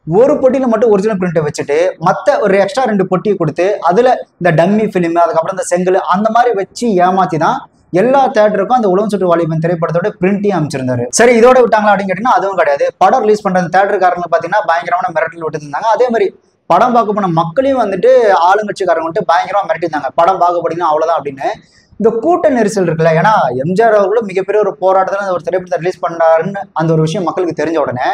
ஒரு பொட்டியில மட்டும் ஒரிஜினல் பிரிண்ட்டை வச்சுட்டு மற்ற ஒரு எக்ஸ்ட்ரா 2 பொட்டியை கொடுத்து அதுல இந்த டம்மி பிலிம் அதுக்கப்புறம் இந்த செங்கல் அந்த மாதிரி வச்சு ஏமாத்தி தான் எல்லா தியேட்டருக்கும் அந்த உலகம் சுற்று வாலிபன் திரைப்படத்தோட பிரிண்ட்டையும் அமைச்சிருந்தாரு. சரி, இதோட விட்டாங்களா அப்படின்னு கேட்டீங்கன்னா அதுவும் கிடையாது. படம் ரிலீஸ் பண்ற தியேட்டருக்காரங்க பாத்தீங்கன்னா பயங்கரமான மிரட்டல் விட்டு இருந்தாங்க. அதே மாதிரி படம் பார்க்க போன மக்களையும் வந்துட்டு ஆளுங்கட்சிக்காரங்க வந்துட்டு பயங்கரமா மிரட்டிருந்தாங்க, படம் பார்க்க போனீங்கன்னா அவ்வளவுதான் அப்படின்னு. இந்த கூட்ட நெரிசல் இருக்குல்ல, ஏன்னா எம்ஜிஆர் அவர்களும் மிகப்பெரிய ஒரு போராட்டத்துல ஒரு திரைப்படத்தை ரிலீஸ் பண்ணாருன்னு அந்த ஒரு விஷயம் மக்களுக்கு தெரிஞ்ச உடனே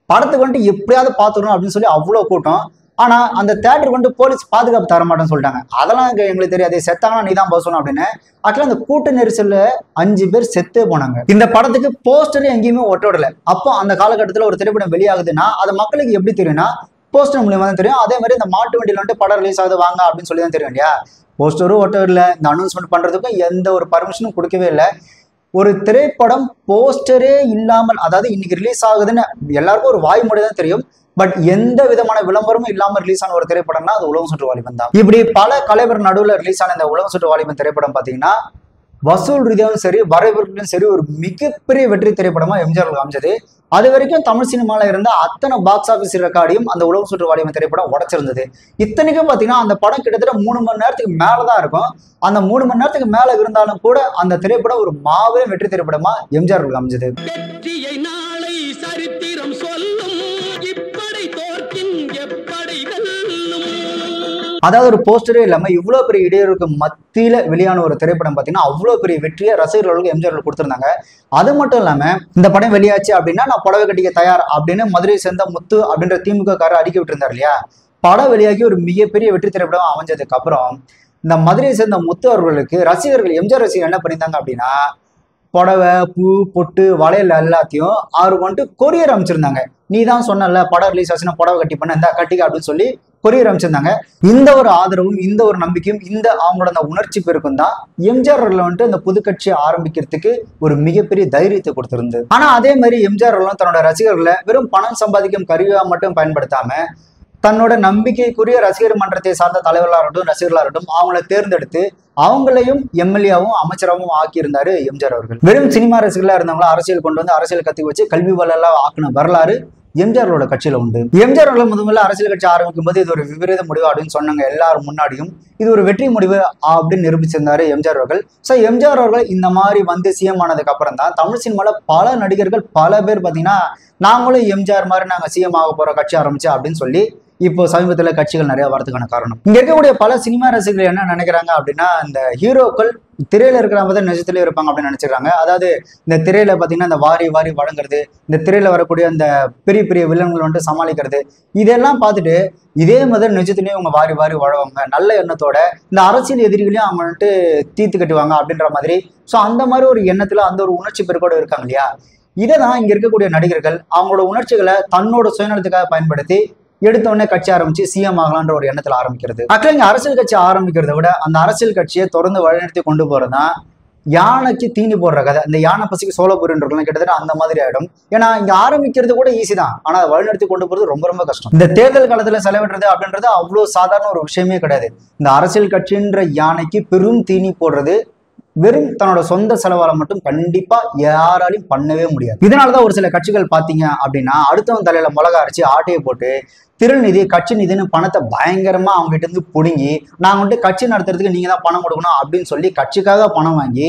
படத்துக்கு வந்துட்டு எப்படியாவது பார்த்துக்கணும் அப்படின்னு சொல்லி அவ்வளோ கூட்டம். ஆனா அந்த தியேட்டருக்கு வந்து போலீஸ் பாதுகாப்பு தர மாட்டேன்னு சொல்லிட்டாங்க. அதெல்லாம் எங்களுக்கு தெரியாது, செத்தாங்கன்னா நீ தான் பேசணும் அப்படின்னு. ஆக்சுவலா அந்த கூட்ட நெரிசல்ல 5 பேர் செத்தே போனாங்க. இந்த படத்துக்கு போஸ்டர் எங்கேயுமே ஒட்டோடல. அப்போ அந்த காலகட்டத்தில் ஒரு திரைப்படம் வெளியாகுதுன்னா அது மக்களுக்கு எப்படி தெரியும்னா போஸ்டர் மூலியமா தான் தெரியும். அதே மாதிரி இந்த மாட்டு வண்டியில வந்துட்டு படம் ரிலீஸ் ஆகுது வாங்க அப்படின்னு சொல்லி தான் தெரியும் இல்லையா. போஸ்டரும் ஒட்டோ இல்லை, இந்த அனௌன்ஸ்மெண்ட் பண்றதுக்கும் எந்த ஒரு பர்மிஷனும் கொடுக்கவே இல்லை. ஒரு திரைப்படம் போஸ்டரே இல்லாமல், அதாவது இன்னைக்கு ரிலீஸ் ஆகுதுன்னு எல்லாருக்கும் ஒரு வாய்மொழி தான் தெரியும், பட் எந்த விதமான விளம்பரமும் இல்லாம ரிலீஸ் ஆன ஒரு திரைப்படம்னா அது உலகம் சுற்று வாலிபன் தான். இப்படி பல கலைவர் நடுவில் ரிலீஸ் ஆன இந்த உலகம் சுற்று வாலிபன் திரைப்படம் பாத்தீங்கன்னா வசூல் ரீதியாகவும் சரி வரவேற்பிலும் சரி ஒரு மிகப்பெரிய வெற்றி திரைப்படமா எம்ஜிஆர் அமைஞ்சது. அது வரைக்கும் தமிழ் சினிமால இருந்த அத்தனை பாக்ஸ் ஆஃபீஸ் ரெக்கார்டையும் அந்த உலகம் சுற்று வாலிபன் திரைப்படம் உடைச்சிருந்தது. இத்தனைக்கும் பாத்தீங்கன்னா அந்த படம் கிட்டத்தட்ட 3 மணி நேரத்துக்கு மேலதான் இருக்கும். அந்த 3 மணி நேரத்துக்கு மேல இருந்தாலும் கூட அந்த திரைப்படம் ஒரு மாபெரும் வெற்றி திரைப்படமா எம்ஜிஆர் அமைஞ்சது. அதாவது ஒரு போஸ்டரே இல்லாம இவ்வளவு பெரிய இடையூறுக்கு மத்தியில வெளியான ஒரு திரைப்படம் பாத்தீங்கன்னா அவ்வளவு பெரிய வெற்றியை ரசிகர்களுக்கு எம்ஜிஆர் கொடுத்திருந்தாங்க. அது மட்டும் இல்லாம இந்த படம் வெளியாச்சு அப்படின்னா நான் புடவை கட்டிக்க தயார் அப்படின்னு மதுரையை சேர்ந்த முத்து அப்படின்ற திமுக காரர் அறிக்கை விட்டுருந்தார் இல்லையா. படம் வெளியாகி ஒரு மிகப்பெரிய வெற்றி திரைப்படம் அமைஞ்சதுக்கு அப்புறம் இந்த மதுரையை சேர்ந்த முத்து அவர்களுக்கு ரசிகர்கள் எம்ஜிஆர் ரசிகர்கள் என்ன பண்ணியிருந்தாங்க அப்படின்னா புடவை பூ பொட்டு வளையல் எல்லாத்தையும் அவருக்கு வந்துட்டு கொரியர் அமைச்சிருந்தாங்க. நீ தான் சொன்னல படம் ரிலீஸ் ஆச்சுன்னா புடவை கட்டி பண்ண இந்த கட்டிக்க அப்படின்னு சொல்லி கொரியர் அமைச்சிருந்தாங்க. இந்த ஒரு ஆதரவும் இந்த ஒரு நம்பிக்கையும் இந்த அவங்களோட அந்த உணர்ச்சி பெருக்கும் தான் எம்ஜிஆர் வந்துட்டு அந்த புது கட்சியை ஆரம்பிக்கிறதுக்கு ஒரு மிகப்பெரிய தைரியத்தை கொடுத்திருந்தது. ஆனா அதே மாதிரி எம்ஜிஆர் தன்னோட ரசிகர்களை வெறும் பணம் சம்பாதிக்கும் கருவியா மட்டும் பயன்படுத்தாம தன்னோட நம்பிக்கைக்குரிய ரசிகர் மன்றத்தை சார்ந்த தலைவர்களாக இருக்கட்டும் ரசிகர்களாக இருக்கட்டும் அவங்கள தேர்ந்தெடுத்து அவங்களையும் எம்எல்ஏவும் அமைச்சராகவும் ஆக்கியிருந்தாரு எம்ஜிஆர் அவர்கள். வெறும் சினிமா ரசிகர்களா இருந்தவங்களா அரசியல் கொண்டு வந்து அரசியல் கத்துக்க வச்சு கல்வி வளர்லாம் ஆக்கின வரலாறு எம்ஜிஆரோட கட்சியில உண்டு. எம்ஜிஆர் அவர்கள் முதல்ல அரசியல் கட்சி ஆரம்பிக்கும் போது இது ஒரு விபரீத முடிவு அப்படின்னு சொன்னாங்க எல்லாரும் முன்னாடியும். இது ஒரு வெற்றி முடிவு அப்படின்னு நிரூபிச்சிருந்தாரு எம்ஜிஆர் அவர்கள். ஸோ எம்ஜிஆர் அவர்கள் இந்த மாதிரி வந்து சிஎம் ஆனதுக்கு அப்புறம் தான் தமிழ் சினிமால பல நடிகர்கள் பல பேர் பார்த்தீங்கன்னா நாங்களும் எம்ஜிஆர் மாதிரி நாங்கள் சிஎம் ஆக போற கட்சி ஆரம்பிச்சு அப்படின்னு சொல்லி இப்போ சமீபத்தில் கட்சிகள் நிறைய வரதுக்கான காரணம். இங்க இருக்கக்கூடிய பல சினிமா ரசிகர்கள் என்ன நினைக்கிறாங்க அப்படின்னா இந்த ஹீரோக்கள் திரையில இருக்கிற மாதிரி நிஜத்திலே இருப்பாங்க அப்படின்னு நினைச்சிருக்காங்க. அதாவது இந்த திரையில பாத்தீங்கன்னா இந்த வாரி வாரி வழங்குறது, இந்த திரையில வரக்கூடிய அந்த பெரிய பெரிய வில்லன்கள் வந்துட்டு சமாளிக்கிறது, இதெல்லாம் பார்த்துட்டு இதே மாதிரி நிஜத்திலேயே அவங்க வாரி வாரி வழங்குவாங்க நல்ல எண்ணத்தோட இந்த அரசியல் எதிரிகளையும் அவங்க வந்துட்டு தீர்த்து கட்டுவாங்க அப்படின்ற மாதிரி. ஸோ அந்த மாதிரி ஒரு எண்ணத்துல அந்த ஒரு உணர்ச்சி பெருக்கோடு இருக்காங்க இல்லையா. இதை தான் இங்க இருக்கக்கூடிய நடிகர்கள் அவங்களோட உணர்ச்சிகளை தன்னோட சுயநலத்துக்காக பயன்படுத்தி எடுத்த உடனே கட்சி ஆரம்பிச்சு சிஎம் ஆகலான்ற ஒரு எண்ணத்துல ஆரம்பிக்கிறது. ஆக்சுவலா இங்க அரசியல் கட்சி ஆரம்பிக்கிறத விட அந்த அரசியல் கட்சியை தொடர்ந்து வழிநடத்தி கொண்டு போறதுதான் யானைக்கு தீனி போடுற கதை, இந்த யானை பசிக்கு சோளபுரின்னு இருக்கலாம், கிட்டத்தட்ட அந்த மாதிரி ஆயிடும். ஏன்னா இங்க ஆரம்பிக்கிறது கூட ஈஸி தான், ஆனா அதை வழிநடத்தி கொண்டு போறது ரொம்ப ரொம்ப கஷ்டம். இந்த தேர்தல் காலத்துல செலவிடுறது அப்படின்றது அவ்வளவு சாதாரண ஒரு விஷயமே கிடையாது. இந்த அரசியல் கட்சின்ற யானைக்கு பெரும் தீனி போடுறது வெறும் தன்னோட சொந்த செலவால மட்டும் கண்டிப்பா யாராலையும் பண்ணவே முடியாது. இதனாலதான் ஒரு சில கட்சிகள் பாத்தீங்க அப்படின்னா அடுத்தவன் தலையில மிளகா அரைச்சி ஆட்டையை போட்டு திருநிதி கட்சி நிதினு பணத்தை பயங்கரமா அவங்க கிட்ட இருந்து புடுங்கி நாங்க வந்துட்டு கட்சி நடத்துறதுக்கு நீங்க தான் பணம் கொடுக்கணும் அப்படின்னு சொல்லி கட்சிக்காக பணம் வாங்கி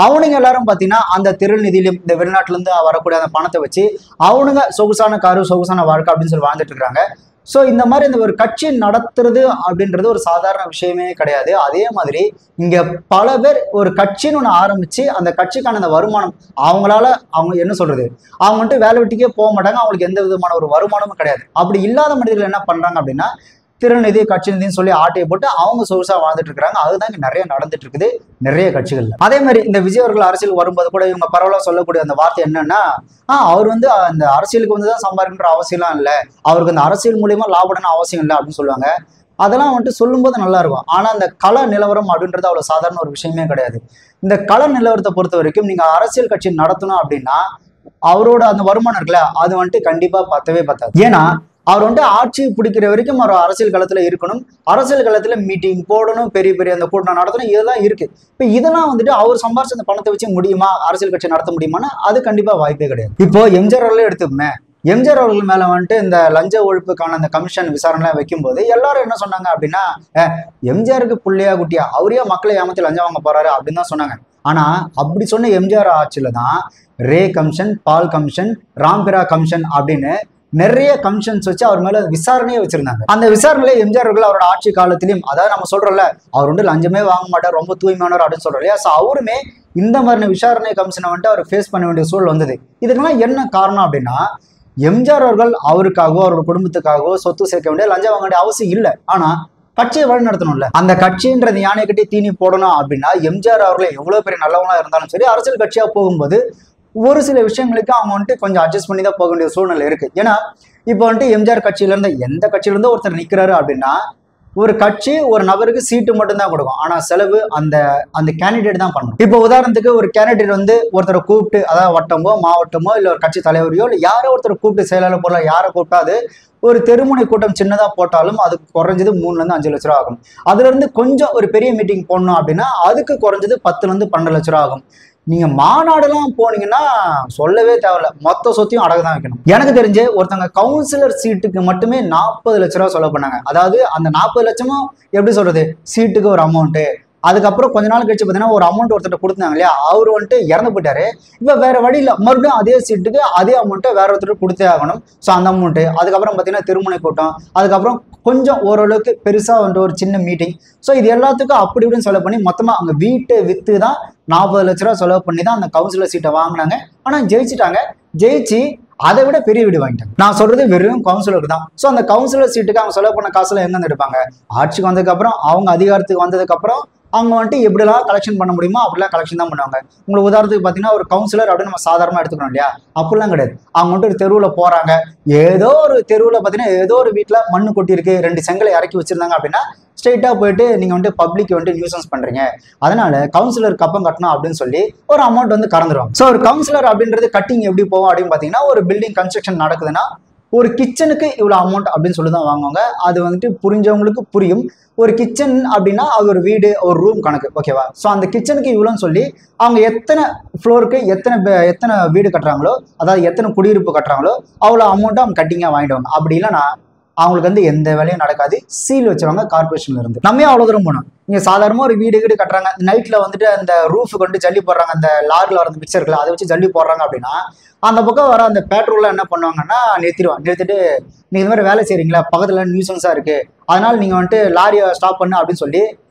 அவனுங்க எல்லாரும் பாத்தீங்கன்னா அந்த திருநிதியிலும் இந்த வெளிநாட்டுல இருந்து வரக்கூடிய அந்த பணத்தை வச்சு அவனுங்க சொகுசான காரு சொகுசான வாழ்க்கை அப்படின்னு சொல்லி வாழ்ந்துட்டு இருக்காங்க. ஸோ இந்த மாதிரி இந்த ஒரு கட்சி நடத்துறது அப்படின்றது ஒரு சாதாரண விஷயமே கிடையாது. அதே மாதிரி இங்க பல பேர் ஒரு கட்சின்னு ஒன்று ஆரம்பிச்சு அந்த கட்சிக்கான அந்த வருமானம் அவங்களால அவங்க என்ன சொல்றது அவங்க வந்துட்டு வேலை வெட்டிக்கே போக மாட்டாங்க, அவங்களுக்கு எந்த விதமான ஒரு வருமானமும் கிடையாது. அப்படி இல்லாத மனிதர்கள் என்ன பண்றாங்க அப்படின்னா திருநிதி கட்சி நிதின்னு சொல்லி ஆட்டையை போட்டு அவங்க சொகுசா வாழ்ந்துட்டு இருக்காங்க. அதுதான் இங்க நிறைய நடந்துட்டு இருக்குது நிறைய கட்சிகள்ல. அதே மாதிரி இந்த விஜய் அவர்கள் அரசியல் வரும்போது கூட இவங்க பரவலா சொல்லக்கூடிய அந்த வார்த்தை என்னன்னா அவர் வந்து அந்த அரசியலுக்கு வந்துதான் சம்பாதிக்கின்ற அவசியம்லாம் இல்லை, அவருக்கு அந்த அரசியல் மூலியமா லாபம்னு அவசியம் இல்லை அப்படின்னு சொல்லுவாங்க. அதெல்லாம் வந்துட்டு சொல்லும்போது நல்லா இருக்கும். ஆனா அந்த கள நிலவரம் அப்படின்றது அவ்வளவு சாதாரண ஒரு விஷயமே கிடையாது. இந்த கள நிலவரத்தை பொறுத்த வரைக்கும் நீங்க அரசியல் கட்சி நடத்தணும் அப்படின்னா அவரோட அந்த வருமானம் இருக்குல்ல அது வந்துட்டு கண்டிப்பா பத்தவே பத்தாது. ஏன்னா அவர் வந்துட்டு ஆட்சி பிடிக்கிற வரைக்கும் அவர் அரசியல் களத்துல இருக்கணும், அரசியல் களத்துல மீட்டிங் போடணும், பெரிய பெரிய அந்த கூட்டம் நடத்தணும், இதெல்லாம் இருக்கு. இப்ப இதெல்லாம் வந்துட்டு அவர் சம்பாரிச்ச அந்த பணத்தை வச்சு முடியுமா அரசியல் கட்சி நடத்த முடியுமான்னு அது கண்டிப்பா வாய்ப்பே கிடையாது. இப்போ எம்ஜிஆர் அவர்களே எடுத்துப்போமே, எம்ஜிஆர் அவர்கள் மேல வந்துட்டு இந்த லஞ்ச ஒழிப்புக்கான அந்த கமிஷன் விசாரணை வைக்கும் போது எல்லாரும் என்ன சொன்னாங்க அப்படின்னா எம்ஜிஆருக்கு புள்ளையா குட்டியா அவரையா மக்களை ஏமாத்தி லஞ்சம் வாங்க போறாரு அப்படின்னு தான் சொன்னாங்க. ஆனா அப்படி சொன்ன எம்ஜிஆர் ஆட்சியில தான் ரே கமிஷன், பால் கமிஷன், ராம்பிரா கமிஷன் அப்படின்னு நிறைய கமிஷன்ஸ் வச்சு அவர் மேல விசாரணையே வச்சிருந்தாங்க. அந்த விசாரணையில எம்ஜிஆர் அவர்கள் அவரோட ஆட்சி காலத்திலையும் அதாவது நம்ம சொல்றோம்ல அவர் வந்து லஞ்சமே வாங்க மாட்டார் ரொம்ப தூய்மையானவர் அப்படின்னு சொல்றோம் இல்லையா, அவருமே இந்த மாதிரி விசாரணை கமிஷனை வந்துட்டு அவர் ஃபேஸ் பண்ண வேண்டிய சூழல் வந்தது. இதுக்கெல்லாம் என்ன காரணம் அப்படின்னா எம்ஜிஆர் அவர்கள் அவருக்காகவோ அவரோட குடும்பத்துக்காகவோ சொத்து சேர்க்க வேண்டிய லஞ்சம் வாங்க வேண்டிய அவசியம் இல்லை, ஆனா கட்சியை வழி நடத்தணும்ல. அந்த கட்சின்றது யானை கட்டி தீனி போடணும் அப்படின்னா எம்ஜிஆர் அவர்களை எவ்வளவு பெரிய நல்லவங்களா இருந்தாலும் சரி அரசியல் கட்சியா போகும்போது ஒரு சில விஷயங்களுக்கு அவங்க வந்துட்டு கொஞ்சம் அட்ஜஸ்ட் பண்ணி தான் போக வேண்டிய சூழ்நிலை இருக்கு. ஏன்னா இப்போ வந்துட்டு எம்ஜிஆர் கட்சியில இருந்து எந்த கட்சியில இருந்தோ ஒருத்தர் நிக்கிறாரு அப்படின்னா ஒரு கட்சி ஒரு நபருக்கு சீட்டு மட்டும்தான் கொடுக்கும், ஆனா செலவு அந்த அந்த கேண்டிடேட் தான் பண்ணணும். இப்போ உதாரணத்துக்கு ஒரு கேண்டிடேட் வந்து ஒருத்தரை கூப்பிட்டு அதாவது வட்டமோ மாவட்டமோ இல்லை ஒரு கட்சி தலைவரையோ இல்லை யாரோ ஒருத்தர் கூப்பிட்டு செயலாளர் பொருளாக யாரை கூப்பிட்டாது ஒரு தெருமுனை கூட்டம் சின்னதா போட்டாலும் அதுக்கு குறைஞ்சது 3 to 5 லட்ச ரூபா ஆகும். அதுல இருந்து கொஞ்சம் ஒரு பெரிய மீட்டிங் போடணும் அப்படின்னா அதுக்கு குறைஞ்சது 10 to 12 லட்ச ரூபா ஆகும். நீங்க மாநாடுலாம் போனீங்கன்னா சொல்லவே தேவையில்ல, மொத்த சொத்தையும் அடகு தான் வைக்கணும். எனக்கு தெரிஞ்சு ஒருத்தவங்க கவுன்சிலர் சீட்டுக்கு மட்டுமே 40 லட்ச ரூபா செலவு பண்ணாங்க. அதாவது அந்த 40 லட்சமும் எப்படி சொல்றது சீட்டுக்கு ஒரு அமௌண்ட், அதுக்கப்புறம் கொஞ்ச நாள் கழிச்சு பார்த்தீங்கன்னா ஒரு அமௌண்ட் ஒருத்தர் கொடுத்தாங்க இல்லையா அவர் வந்துட்டு இறந்து போயிட்டாரு. இப்போ வேற வழி இல்லை மறுபடியும் அதே சீட்டுக்கு அதே அமௌண்ட்டை வேற ஒருத்தர் கொடுத்தே ஆகணும். ஸோ அந்த அமௌண்ட்டு அதுக்கப்புறம் பார்த்தீங்கன்னா திருமுனை கூட்டம், அதுக்கப்புறம் கொஞ்சம் ஓரளவுக்கு பெருசா வந்துட்டு ஒரு சின்ன மீட்டிங். ஸோ இது எல்லாத்துக்கும் அப்படி இப்படின்னு செலவு பண்ணி மொத்தமா அவங்க வீட்டை வித்து தான் 40 லட்ச ரூபா செலவு பண்ணி தான் அந்த கவுன்சிலர் சீட்டை வாங்கினாங்க. ஆனா ஜெயிச்சுட்டாங்க, ஜெயிச்சு அதை விட பெரிய வீடு வாங்கிட்டாங்க. நான் சொல்றது வெறும் கவுன்சிலருக்கு தான். ஸோ அந்த கவுன்சிலர் சீட்டுக்கு அவங்க செலவு பண்ண காசுல எங்க எடுப்பாங்க, ஆட்சிக்கு வந்ததுக்கு அப்புறம் அவங்க அதிகாரத்துக்கு வந்ததுக்கு அப்புறம் அவங்க வந்துட்டு எப்படிலாம் கலெக்ஷன் பண்ண முடியுமோ அப்படிலாம் கலெக்ஷன் தான் பண்ணுவாங்க. உங்களுக்கு உதாரணத்துக்கு பார்த்தீங்கன்னா ஒரு கவுன்சிலர் அப்படின்னு நம்ம சாதாரணமாக எடுத்துக்கணும் இல்லையா, அப்படிலாம் கிடையாது. அவங்க வந்துட்டு ஒரு தெருவில் போறாங்க, ஏதோ ஒரு தெருவில் பார்த்தீங்கன்னா ஏதோ ஒரு வீட்டில் மண்ணு கொட்டி இருக்கு 2 செங்கலை இறக்கி வச்சிருந்தாங்க அப்படின்னா ஸ்ட்ரெயிட்டா போயிட்டு நீங்க வந்துட்டு பப்ளிக் வந்துட்டு நியூசன்ஸ் பண்றீங்க, அதனால கவுன்சிலர் கப்பம் கட்டணும் அப்படின்னு சொல்லி ஒரு அமௌண்ட் வந்து கறந்துருவாங்க. ஸோ ஒரு கவுன்சிலர் அப்படின்றது கட்டிங் எப்படி போவோம் அப்படின்னு பார்த்தீங்கன்னா ஒரு பில்டிங் கன்ஸ்ட்ரக்ஷன் நடக்குதுன்னா ஒரு கிச்சனுக்கு இவ்வளோ அமௌண்ட் அப்படின்னு சொல்லி தான் வாங்குவாங்க. அது வந்துட்டு புரிஞ்சவங்களுக்கு புரியும். ஒரு கிச்சன் அப்படின்னா அது ஒரு வீடு ஒரு ரூம் கணக்கு, ஓகேவா. ஸோ அந்த கிச்சனுக்கு இவ்வளோன்னு சொல்லி அவங்க எத்தனை ஃப்ளோருக்கு எத்தனை வீடு கட்டுறாங்களோ அதாவது எத்தனை குடியிருப்பு கட்டுறாங்களோ அவ்வளோ அமௌண்ட்டை அவங்க கட்டிங்காக வாங்கிடுவாங்க. அப்படி இல்லைன்னா அவங்களுக்கு வந்து எந்த வேலையும் நடக்காது, சீல் வச்சிருவாங்க கார்பரேஷன்ல இருந்து. நம்ம அவ்வளோ தூரம் போனோம். இங்க சாதாரணமா ஒரு வீடு கட்டுறாங்க, நைட்ல வந்துட்டு அந்த ரூஃப் கொண்டு ஜல்லி போடுறாங்க, அந்த லாரில வர மிக்சர் இருக்குல்ல அதை வச்சு ஜல்லி போடுறாங்க அப்படின்னா அந்த பக்கம் வர அந்த பேட்ரோல்ல என்ன பண்ணுவாங்கன்னா நிறுத்திட்டு நீங்க இந்த மாதிரி வேலை செய்றீங்களா பக்கத்துல நியூசன்ஸா இருக்கு அதனால நீங்க வந்துட்டு லாரியை ஸ்டாப் பண்ணு அப்படின்னு சொல்லி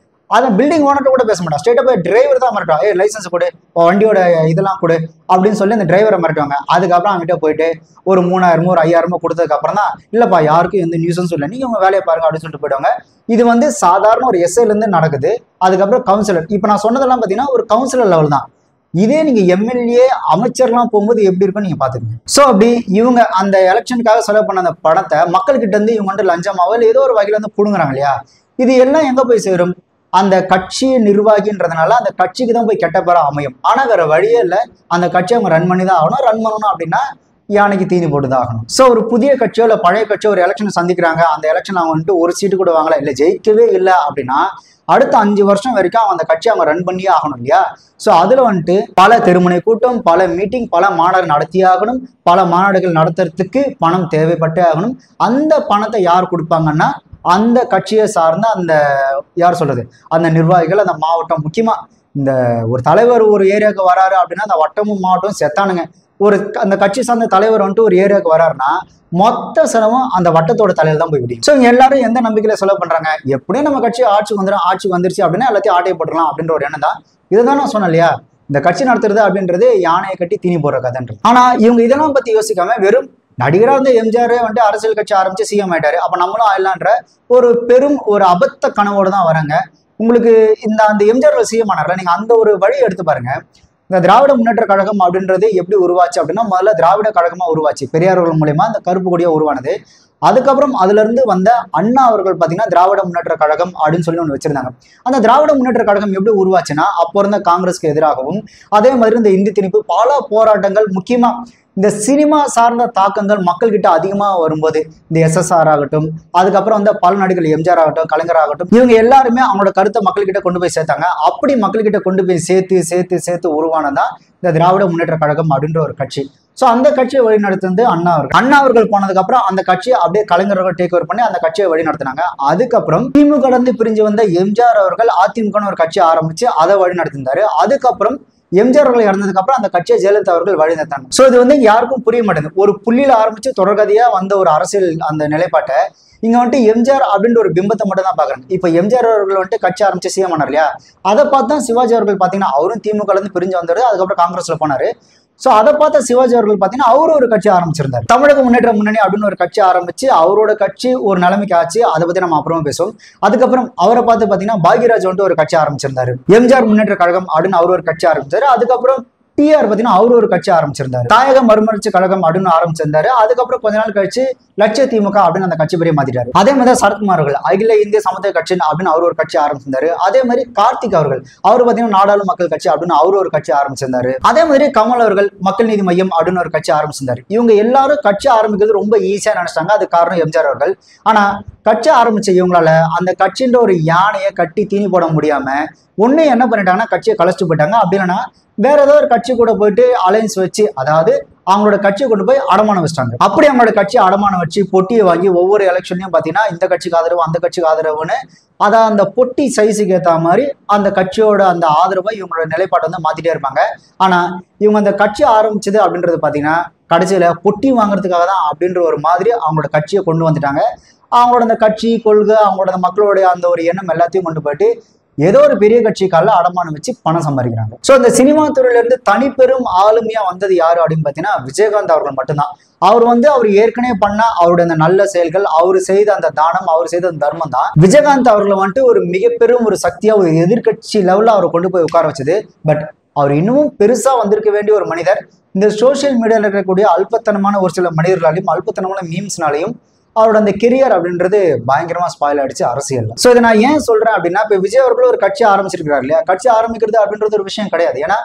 அதான் பில்டிங் ஓனர்கிட்ட கூட பேச மாட்டான், ஸ்ட்ரெயிட்டா போய் டிரைவர் தான் மிரட்டுவாங்க, லைசன்ஸ் கொடு வண்டியோட இதெல்லாம் கொடு அப்படின்னு சொல்லி அந்த டிரைவரை மிரட்டுவாங்க. அதுக்கப்புறம் அவங்ககிட்ட போயிட்டு ஒரு 3000 ஒரு 5000 கொடுத்ததுக்கு அப்புறம் தான் இல்லப்பா யாருக்கும் எந்த நியூசன்ஸும் இல்லை நீங்க உங்க வேலையை பாருங்க அப்படின்னு சொல்லிட்டு போயிடுவாங்க. இது வந்து சாதாரண ஒரு எஸ்ஐல இருந்து நடக்குது. அதுக்கப்புறம் கவுன்சிலர், இப்போ நான் சொன்னதெல்லாம் பார்த்தீங்கன்னா ஒரு கவுன்சிலர் லெவல் தான். இதே நீங்க எம்எல்ஏ அமைச்சர்லாம் போகும்போது எப்படி இருக்குன்னு நீங்க பாத்துக்கங்க. சோ அப்படி இவங்க அந்த எலெக்ஷனுக்காக செலவு பண்ண அந்த பணத்தை மக்கள்கிட்ட இருந்து இவங்க வந்து லஞ்சமாவோ இல்லை ஏதோ ஒரு வகையில இருந்து புடுங்குறாங்க இல்லையா, இது எல்லாம் எங்க போய் சேரும், அந்த கட்சி நிர்வாகின்றதுனால அந்த கட்சிக்கு தான் போய் கெட்ட பேரா அமையும். ஆனா வேற வழியே இல்லை, அந்த கட்சியை அவங்க ரன் பண்ணி தான் ஆகணும். ரன் பண்ணணும் அப்படின்னா யானைக்கு தீனி போட்டுதான் ஆகணும். ஸோ ஒரு புதிய கட்சியோ இல்லை பழைய கட்சியோ ஒரு எலெக்ஷன் சந்திக்கிறாங்க, அந்த எலெக்ஷன் அவங்க வந்துட்டு ஒரு சீட்டு கூட வாங்கல, இல்லை ஜெயிக்கவே இல்லை அப்படின்னா அடுத்த 5 வருஷம் வரைக்கும் அவங்க அந்த கட்சி அவங்க ரன் பண்ணியே ஆகணும் இல்லையா? ஸோ அதுல வந்துட்டு பல தெருமுனை கூட்டம், பல மீட்டிங், பல மாநாடு நடத்தியே ஆகணும். பல மாநாடுகள் நடத்துறதுக்கு பணம் தேவைப்பட்டே ஆகணும். அந்த பணத்தை யார் கொடுப்பாங்கன்னா அந்த கட்சியை சார்ந்த அந்த யார் சொல்றது அந்த நிர்வாகிகள், அந்த மாவட்டம். முக்கியமா இந்த ஒரு தலைவர் ஒரு ஏரியாவுக்கு வராரு அப்படின்னா அந்த வட்டமும் மாவட்டம் செத்தானுங்க. அந்த கட்சி சார்ந்த தலைவர் வந்துட்டு ஒரு ஏரியாவுக்கு வராருன்னா மொத்த செலவும் அந்த வட்டத்தோட தலையில தான் போய் விடும். ஸோ எல்லாரும் எந்த நம்பிக்கையில செலவு பண்றாங்க, எப்படியும் நம்ம கட்சி ஆட்சி வந்துருச்சு அப்படின்னா எல்லாத்தையும் ஆட்டையை போட்டுடலாம் அப்படின்ற ஒரு எண்ணம் தான். இதுதான் நான் சொன்னேன் இல்லையா, இந்த கட்சி நடத்துறது அப்படின்றது யானையை கட்டி தீனி போடுற கதைன்றது. ஆனா இவங்க இதெல்லாம் பத்தி யோசிக்காம வெறும் நடிகரா இருந்த எம்ஜிஆர் வந்துட்டு அரசியல் கட்சி ஆரம்பிச்சு சிஎம் ஆயிட்டாரு, அப்ப நம்மளும் ஆயிடலான்ற ஒரு அபத்த கனவோடு தான் வராங்க. உங்களுக்கு அந்த எம்ஜிஆர் சிஎம் ஆனார்ல, நீங்க அந்த ஒரு வழி எடுத்து பாருங்க. இந்த திராவிட முன்னேற்ற கழகம் அப்படின்றது எப்படி உருவாச்சு அப்படின்னா முதல்ல திராவிட கழகமா உருவாச்சு, பெரியார்கள் மூலியமா அந்த கருப்பு கொடியா உருவானது. அதுக்கப்புறம் அதுல இருந்து வந்த அண்ணா அவர்கள் பாத்தீங்கன்னா திராவிட முன்னேற்ற கழகம் அப்படின்னு சொல்லி ஒன்று வச்சிருந்தாங்க. அந்த திராவிட முன்னேற்ற கழகம் எப்படி உருவாச்சுன்னா அப்போ இருந்த காங்கிரஸ்க்கு எதிராகவும் அதே மாதிரி இந்த இந்தி திணிப்பு பல போராட்டங்கள், முக்கியமா இந்த சினிமா சார்ந்த தாக்கங்கள் மக்கள் கிட்ட அதிகமா வரும்போது இந்த SSR ஆகட்டும், அதுக்கப்புறம் வந்து பல நடிகர்கள் எம்ஜிஆர் ஆகட்டும், கலைஞர் ஆகட்டும், இவங்க எல்லாருமே அவங்களோட கருத்தை மக்கள் கிட்ட கொண்டு போய் சேர்த்தாங்க. அப்படி மக்கள் கிட்ட கொண்டு போய் சேர்த்து உருவானதான் இந்த திராவிட முன்னேற்ற கழகம் அப்படின்ற ஒரு கட்சி. ஸோ அந்த கட்சியை வழி நடத்துறது அண்ணா அவர்கள் போனதுக்கு அப்புறம் அந்த கட்சியை அப்படியே கலைஞர்கள் டேக் ஓவர் பண்ணி அந்த கட்சியை வழி நடத்தினாங்க. அதுக்கப்புறம் திமுக பிரிஞ்சு வந்த எம்ஜிஆர் அவர்கள் அதிமுக ஒரு கட்சியை ஆரம்பிச்சு அதை வழி நடத்திருந்தாரு. அதுக்கப்புறம் எம்ஜிஆர் அவர்கள் இறந்ததுக்கு அப்புறம் அந்த கட்சியை ஜெயலலிதா அவர்கள் வழி நடத்தாங்க. ஸோ இது வந்து யாருக்கும் புரிய மாட்டேங்குது. ஒரு புள்ளியில ஆரம்பிச்சு தொடர்கதையா வந்த ஒரு அரசியல் அந்த நிலைப்பாட்டை இங்க வந்துட்டு எம்ஜிஆர் அப்படின்ற ஒரு பிம்பத்தை மட்டும் தான் பாக்குறாங்க. இப்ப எம்ஜிஆர் அவர்கள் வந்துட்டு கட்சி ஆரம்பிச்சு சிஎம் ஆனார் இல்லையா, அதை பார்த்தா சிவாஜி அவர்கள் பாத்தீங்கன்னா அவரும் திமுக இருந்து பிரிஞ்சு வந்தாரு, அதுக்கப்புறம் காங்கிரஸ்ல போனாரு. ஸோ அதை பார்த்த சிவாஜி அவர்கள் பார்த்தீங்கன்னா அவரு ஒரு கட்சி ஆரம்பிச்சிருந்தார், தமிழக முன்னேற்ற முன்னணி அப்படின்னு ஒரு கட்சி ஆரம்பிச்சு அவரோட கட்சி ஒரு நிலைமைக்கு ஆச்சு. அதை பத்தி நம்ம அப்புறமா பேசுவோம். அதுக்கப்புறம் அவரை பார்த்து பார்த்தீங்கன்னா பாக்யராஜ் வந்துட்டு ஒரு கட்சி ஆரம்பிச்சிருந்தாரு, எம்ஜிஆர் முன்னேற்ற கழகம் அப்படின்னு அவர் ஒரு கட்சி ஆரம்பிச்சாரு. அதுக்கப்புறம் டிஆர் பார்த்தீங்கன்னா அவரு ஒரு கட்சி ஆரம்பிச்சிருந்தாரு, தாயக மறுமலர்ச்சி கழகம் அப்படின்னு ஆரம்பிச்சிருந்தாரு. அதுக்கப்புறம் கொஞ்ச நாள் கழிச்சு லட்சிய திமுக அப்படின்னு அந்த கட்சி பெரிய மாத்திட்டாரு. அதே மாதிரி சரத்குமார் அவர்கள் அகில இந்திய சமத்துவ கட்சி அப்படின்னு அவர் ஒரு கட்சி ஆரம்பிச்சிருந்தாரு. அதே மாதிரி கார்த்திக் அவர்கள் அவர் பார்த்தீங்கன்னா நாடாளு மக்கள் கட்சி அப்படின்னு அவரு ஒரு கட்சி ஆரம்பிச்சிருந்தாரு. அதே மாதிரி கமல் அவர்கள் மக்கள் நீதி மையம் அப்படின்னு ஒரு கட்சி ஆரம்பிச்சிருந்தாரு. இவங்க எல்லாரும் கட்சி ஆரம்பிக்கிறது ரொம்ப ஈஸியா நினைச்சிட்டாங்க. அது காரணம் எம்ஜிஆர் அவர்கள். ஆனா கட்சி ஆரம்பிச்ச இவங்களால அந்த கட்சின்ற ஒரு யானையை கட்டி தீனி போட முடியாம ஒண்ணு என்ன பண்ணிட்டாங்கன்னா கட்சியை கலைச்சிட்டு போயிட்டாங்க. அப்படி இல்லைன்னா வேற ஏதோ ஒரு கட்சி கூட போயிட்டு அலையன்ஸ் வச்சு, அதாவது அவங்களோட கட்சியை கொண்டு போய் அடமானம் வச்சிட்டாங்க. அப்படி அவங்களோட கட்சியை அடமானம் வச்சு பொட்டியை வாங்கி ஒவ்வொரு எலெக்ஷன்லயும் பாத்தீங்கன்னா இந்த கட்சிக்கு ஆதரவு அந்த கட்சிக்கு ஆதரவுன்னு அதான் அந்த பொட்டி சைஸுக்கு ஏற்ற மாதிரி அந்த கட்சியோட அந்த ஆதரவை இவங்களோட நிலைப்பாட்டை வந்து மாத்திட்டே இருப்பாங்க. ஆனா இவங்க அந்த கட்சி ஆரம்பிச்சது அப்படின்றது பாத்தீங்கன்னா கடைசியில பொட்டி வாங்குறதுக்காக தான் அப்படின்ற ஒரு மாதிரி அவங்களோட கட்சியை கொண்டு வந்துட்டாங்க. அவங்களோட அந்த கட்சி கொள்கை, அவங்களோட மக்களுடைய அந்த ஒரு எண்ணம் எல்லாத்தையும் கொண்டு போயிட்டு ஏதோ ஒரு பெரிய கட்சி காலில் அடமானம் வச்சு பணம் சம்பாதிக்கிறாங்க. ஸோ இந்த சினிமா துறையில இருந்து தனிப்பெரும் ஆளுமையா வந்தது யாரு அப்படின்னு பாத்தீங்கன்னா விஜயகாந்த் அவர்கள் மட்டும்தான். அவர் ஏற்கனவே பண்ண அவருடைய அந்த நல்ல செயல்கள், அவர் செய்த அந்த தானம், அவர் செய்த அந்த தர்மம் தான் விஜயகாந்த் அவர்களை வந்துட்டு ஒரு மிகப்பெரும் ஒரு சக்தியா ஒரு எதிர்கட்சி லெவல்ல அவரை கொண்டு போய் உட்கார வச்சது. பட் அவர் இன்னமும் பெருசா வந்திருக்க வேண்டிய ஒரு மனிதர். இந்த சோசியல் மீடியாவில் இருக்கக்கூடிய அல்பத்தனமான ஒரு சில மனிதர்களாலையும் அல்பத்தனமான மீம்ஸ்னாலையும் அவரோட அந்த கெரியர் அப்படின்றது பயங்கரமா ஸ்பாயில் ஆயிடுச்சு அரசியல். ஸோ இதை நான் ஏன் சொல்றேன் அப்படின்னா, இப்போ விஜய் அவர்களும் ஒரு கட்சி ஆரம்பிச்சிருக்கிறாரு இல்லையா, கட்சி ஆரம்பிக்கிறது அப்படின்றது ஒரு விஷயம் கிடையாது. ஏன்னா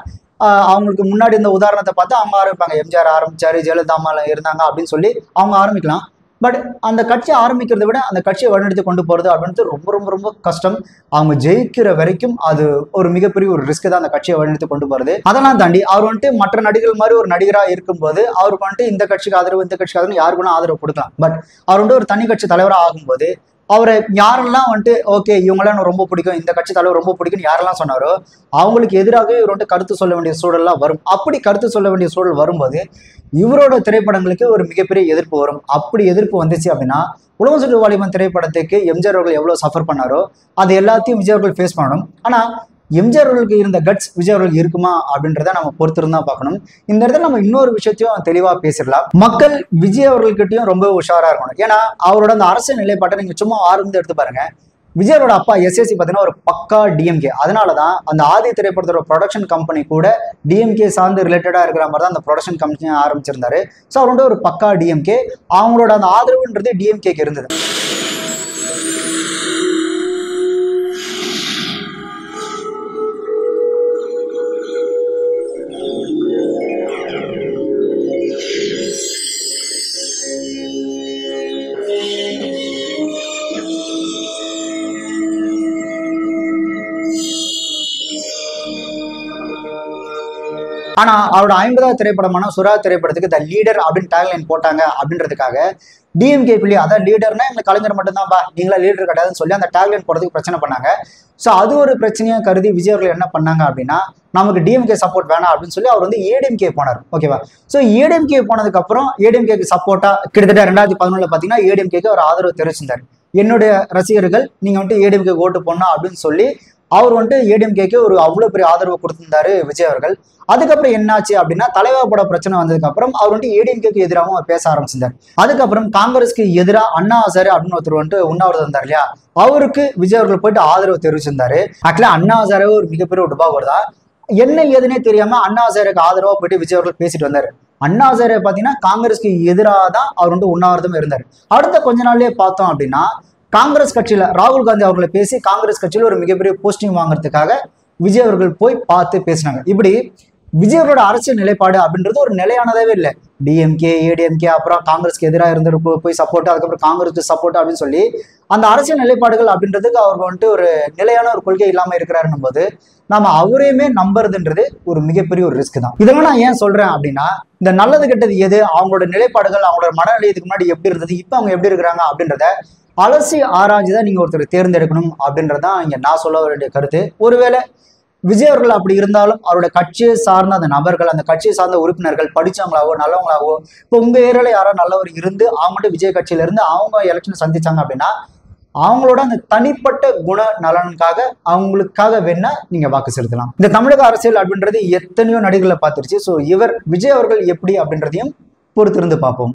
அவங்களுக்கு முன்னாடி இந்த உதாரணத்தை பார்த்து அவங்க ஆரம்பிப்பாங்க, எம்ஜிஆர் ஆரம்பிச்சாரு, ஜெயலலிதா அம்மா இருந்தாங்க அப்படின்னு சொல்லி அவங்க ஆரம்பிக்கலாம். பட் அந்த கட்சியை ஆரம்பிக்கிறத விட அந்த கட்சியை வழிநடத்தி கொண்டு போறது அப்படின்றது ரொம்ப ரொம்ப ரொம்ப கஷ்டம். அவங்க ஜெயிக்கிற வரைக்கும் அது ஒரு மிகப்பெரிய ஒரு ரிஸ்க் தான் அந்த கட்சியை வழிநடத்தி கொண்டு போறது. அதெல்லாம் தாண்டி அவர் வந்துட்டு மற்ற நடிகர்கள் மாதிரி ஒரு நடிகரா இருக்கும்போது அவருக்கு வந்துட்டு இந்த கட்சிக்கு ஆதரவு இந்த கட்சிக்கு ஆதரவு யாருக்குன்னா ஆதரவு கொடுக்கலாம். பட் அவர் வந்துட்டு ஒரு தனி கட்சி தலைவராக ஆகும்போது அவரை யாரெல்லாம் வந்துட்டு ஓகே இவங்களாம் எனக்கு ரொம்ப பிடிக்கும், இந்த கட்சி தலைவர் ரொம்ப பிடிக்கும்னு யாரெல்லாம் சொன்னாரோ அவங்களுக்கு எதிராக இவர் வந்துட்டு கருத்து சொல்ல வேண்டிய சூழல்லாம் வரும். அப்படி கருத்து சொல்ல வேண்டிய சூழல் வரும்போது இவரோட திரைப்படங்களுக்கு ஒரு மிகப்பெரிய எதிர்ப்பு வரும். அப்படி எதிர்ப்பு வந்துச்சு அப்படின்னா உலகம் சுற்று வாலிபன் திரைப்படத்துக்கு எம்ஜிஆர் அவர்கள் எவ்வளவு சஃபர் பண்ணாரோ அது எல்லாத்தையும் விஜய் அவர்கள் ஃபேஸ் பண்ணணும். ஆனா எம்ஜிஆர் அவர்களுக்கு இருந்த கட்ஸ் விஜய் அவர்கள் இருக்குமா அப்படின்றத நம்ம பொறுத்திருந்தா பார்க்கணும். இந்த இடத்துல நம்ம இன்னொரு விஷயத்தையும் தெளிவா பேசிடலாம். மக்கள் விஜய் அவர்கள்கிட்டயும் ரொம்ப உஷாரா இருக்கணும். ஏன்னா அவரோட அந்த அரசியல் நிலைப்பாட்டை நீங்க சும்மா ஆரம்பத்தை எடுத்து பாருங்க. விஜயோட அப்பா எஸ்எஸ்சி பார்த்தீங்கன்னா ஒரு பக்கா டிஎம்கே. அதனாலதான் அந்த ஆதி திரைப்படத்தோட ப்ரொடக்ஷன் கம்பெனி கூட டிஎம்கே சார்ந்து ரிலேட்டடா இருக்கிற மாதிரி தான் அந்த ப்ரொடக்ஷன் கம்பெனி ஆரம்பிச்சிருந்தாரு. ஸோ அவரோட ஒரு பக்கா டிஎம்கே, அவங்களோட அந்த ஆதரவுன்றது டிஎம்கேக்கு இருந்தது. ஆனா அவரோட 50வது திரைப்படமான சுறா திரைப்படத்துக்கு த லீடர் அப்படின்னு டேக்லைன் போட்டாங்க அப்படின்றதுக்காக டிஎம்கேக்குள்ளேயே அதான் லீடர்னா எங்க கலைஞர் மட்டும்தான்பா, நீங்களா லீடர் கிடையாதுன்னு சொல்லி அந்த டேக்லைன் போடுறதுக்கு பிரச்சனை பண்ணாங்க. ஸோ அது ஒரு பிரச்சனையா கருதி விஜய் அவர்கள் என்ன பண்ணாங்க அப்படின்னா, நமக்கு டிஎம்கே சப்போர்ட் வேணாம் அப்படின்னு சொல்லி அவர் வந்து ஏடிஎம்கே போனார். ஓகேவா? ஸோ ஏடிஎம்கே போனதுக்கு அப்புறம் ஏடிஎம்கேக்கு சப்போர்ட்டா கிட்டத்தட்ட 2011 பார்த்தீங்கன்னா ஏடிஎம்கேக்கு அவர் ஆதரவு தெரிவிச்சிருந்தார். என்னுடைய ரசிகர்கள் நீங்க வந்துட்டு ஏடிஎம்கே ஓட்டு போடணும் அப்படின்னு சொல்லி அவர் வந்துட்டு ஏடிஎம்கேக்கு ஒரு அவ்வளவு பெரிய ஆதரவு கொடுத்திருந்தாரு விஜய் அவர்கள். அதுக்கப்புறம் என்னாச்சு அப்படின்னா, தலைவா பட பிரச்சனை வந்ததுக்கு அப்புறம் அவர் வந்துட்டு ஏடிஎம்கேக்கு எதிராகவும் அவர் பேச ஆரம்பிச்சிருந்தார். அதுக்கப்புறம் காங்கிரஸ்க்கு எதிராக அண்ணா ஹசாரே அப்படின்னு ஒருத்தர் வந்துட்டு உண்ணாவிரதம் இருந்தார் இல்லையா, அவருக்கு விஜய் அவர்கள் போயிட்டு ஆதரவு தெரிவிச்சிருந்தாரு. ஆக்சுவலா அண்ணா ஹசாரே ஒரு மிகப்பெரிய ஒரு டுபாகூர் தான். என்ன ஏதுன்னே தெரியாம அண்ணா ஹசாரேக்கு ஆதரவா போயிட்டு விஜய் அவர்கள் பேசிட்டு வந்தாரு. அண்ணா ஹசாரே பாத்தீங்கன்னா காங்கிரஸ்க்கு எதிராக தான் அவர் வந்து உண்ணாவிரதம் இருந்தார். அடுத்த கொஞ்ச நாள்லயே பார்த்தோம் அப்படின்னா காங்கிரஸ் கட்சியில ராகுல் காந்தி அவர்களை பேசி காங்கிரஸ் கட்சியில ஒரு மிகப்பெரிய போஸ்டிங் வாங்குறதுக்காக விஜய் அவர்கள் போய் பார்த்து பேசினாங்க. இப்படி விஜய் அவரோட அரசியல் நிலைப்பாடு அப்படின்றது ஒரு நிலையானதாவே இல்லை. டிஎம்கே ஏடிஎம்கே அப்புறம் காங்கிரஸ்க்கு எதிராக இருந்த போய் சப்போர்ட், அதுக்கப்புறம் காங்கிரஸ்க்கு சப்போர்ட் அப்படின்னு சொல்லி அந்த அரசியல் நிலைப்பாடுகள் அப்படின்றதுக்கு அவர் வந்துட்டு ஒரு நிலையான ஒரு கொள்கை இல்லாம இருக்கிறாருன்னும் போது நாம அவரையுமே நம்புறதுன்றது ஒரு மிகப்பெரிய ஒரு ரிஸ்க் தான். இதெல்லாம் நான் ஏன் சொல்றேன் அப்படின்னா, இந்த நல்லது கெட்டது எது, அவங்களோட நிலைப்பாடுகள், அவங்களோட மனநிலை இதுக்கு முன்னாடி எப்படி இருந்தது, இப்ப அவங்க எப்படி இருக்கிறாங்க அப்படின்றத அலசி ஆராய்ஞ்சுதான் நீங்க ஒருத்தர் தேர்ந்தெடுக்கணும் அப்படின்றதான் இங்க நான் சொல்ல வேண்டிய கருத்து. ஒருவேளை விஜய் அவர்கள் அப்படி இருந்தாலும் அவருடைய கட்சியை சார்ந்த அந்த நபர்கள், அந்த கட்சியை சார்ந்த உறுப்பினர்கள் படிச்சவங்களாவோ நல்லவங்களாவோ, இப்போ உங்க ஏரியால யாராவது நல்லவர் இருந்து அவங்கள்ட்ட விஜய் கட்சியில இருந்து அவங்க எலெக்ஷன் சந்திச்சாங்க அப்படின்னா அவங்களோட அந்த தனிப்பட்ட குண நலனுக்காக அவங்களுக்காக வேணா நீங்க வாக்கு செலுத்தலாம். இந்த தமிழக அரசியல் அப்படின்றது எத்தனையோ நடிகர்களை பார்த்துருச்சு. ஸோ இவர் விஜய் அவர்கள் எப்படி அப்படின்றதையும் பொறுத்திருந்து பார்ப்போம்.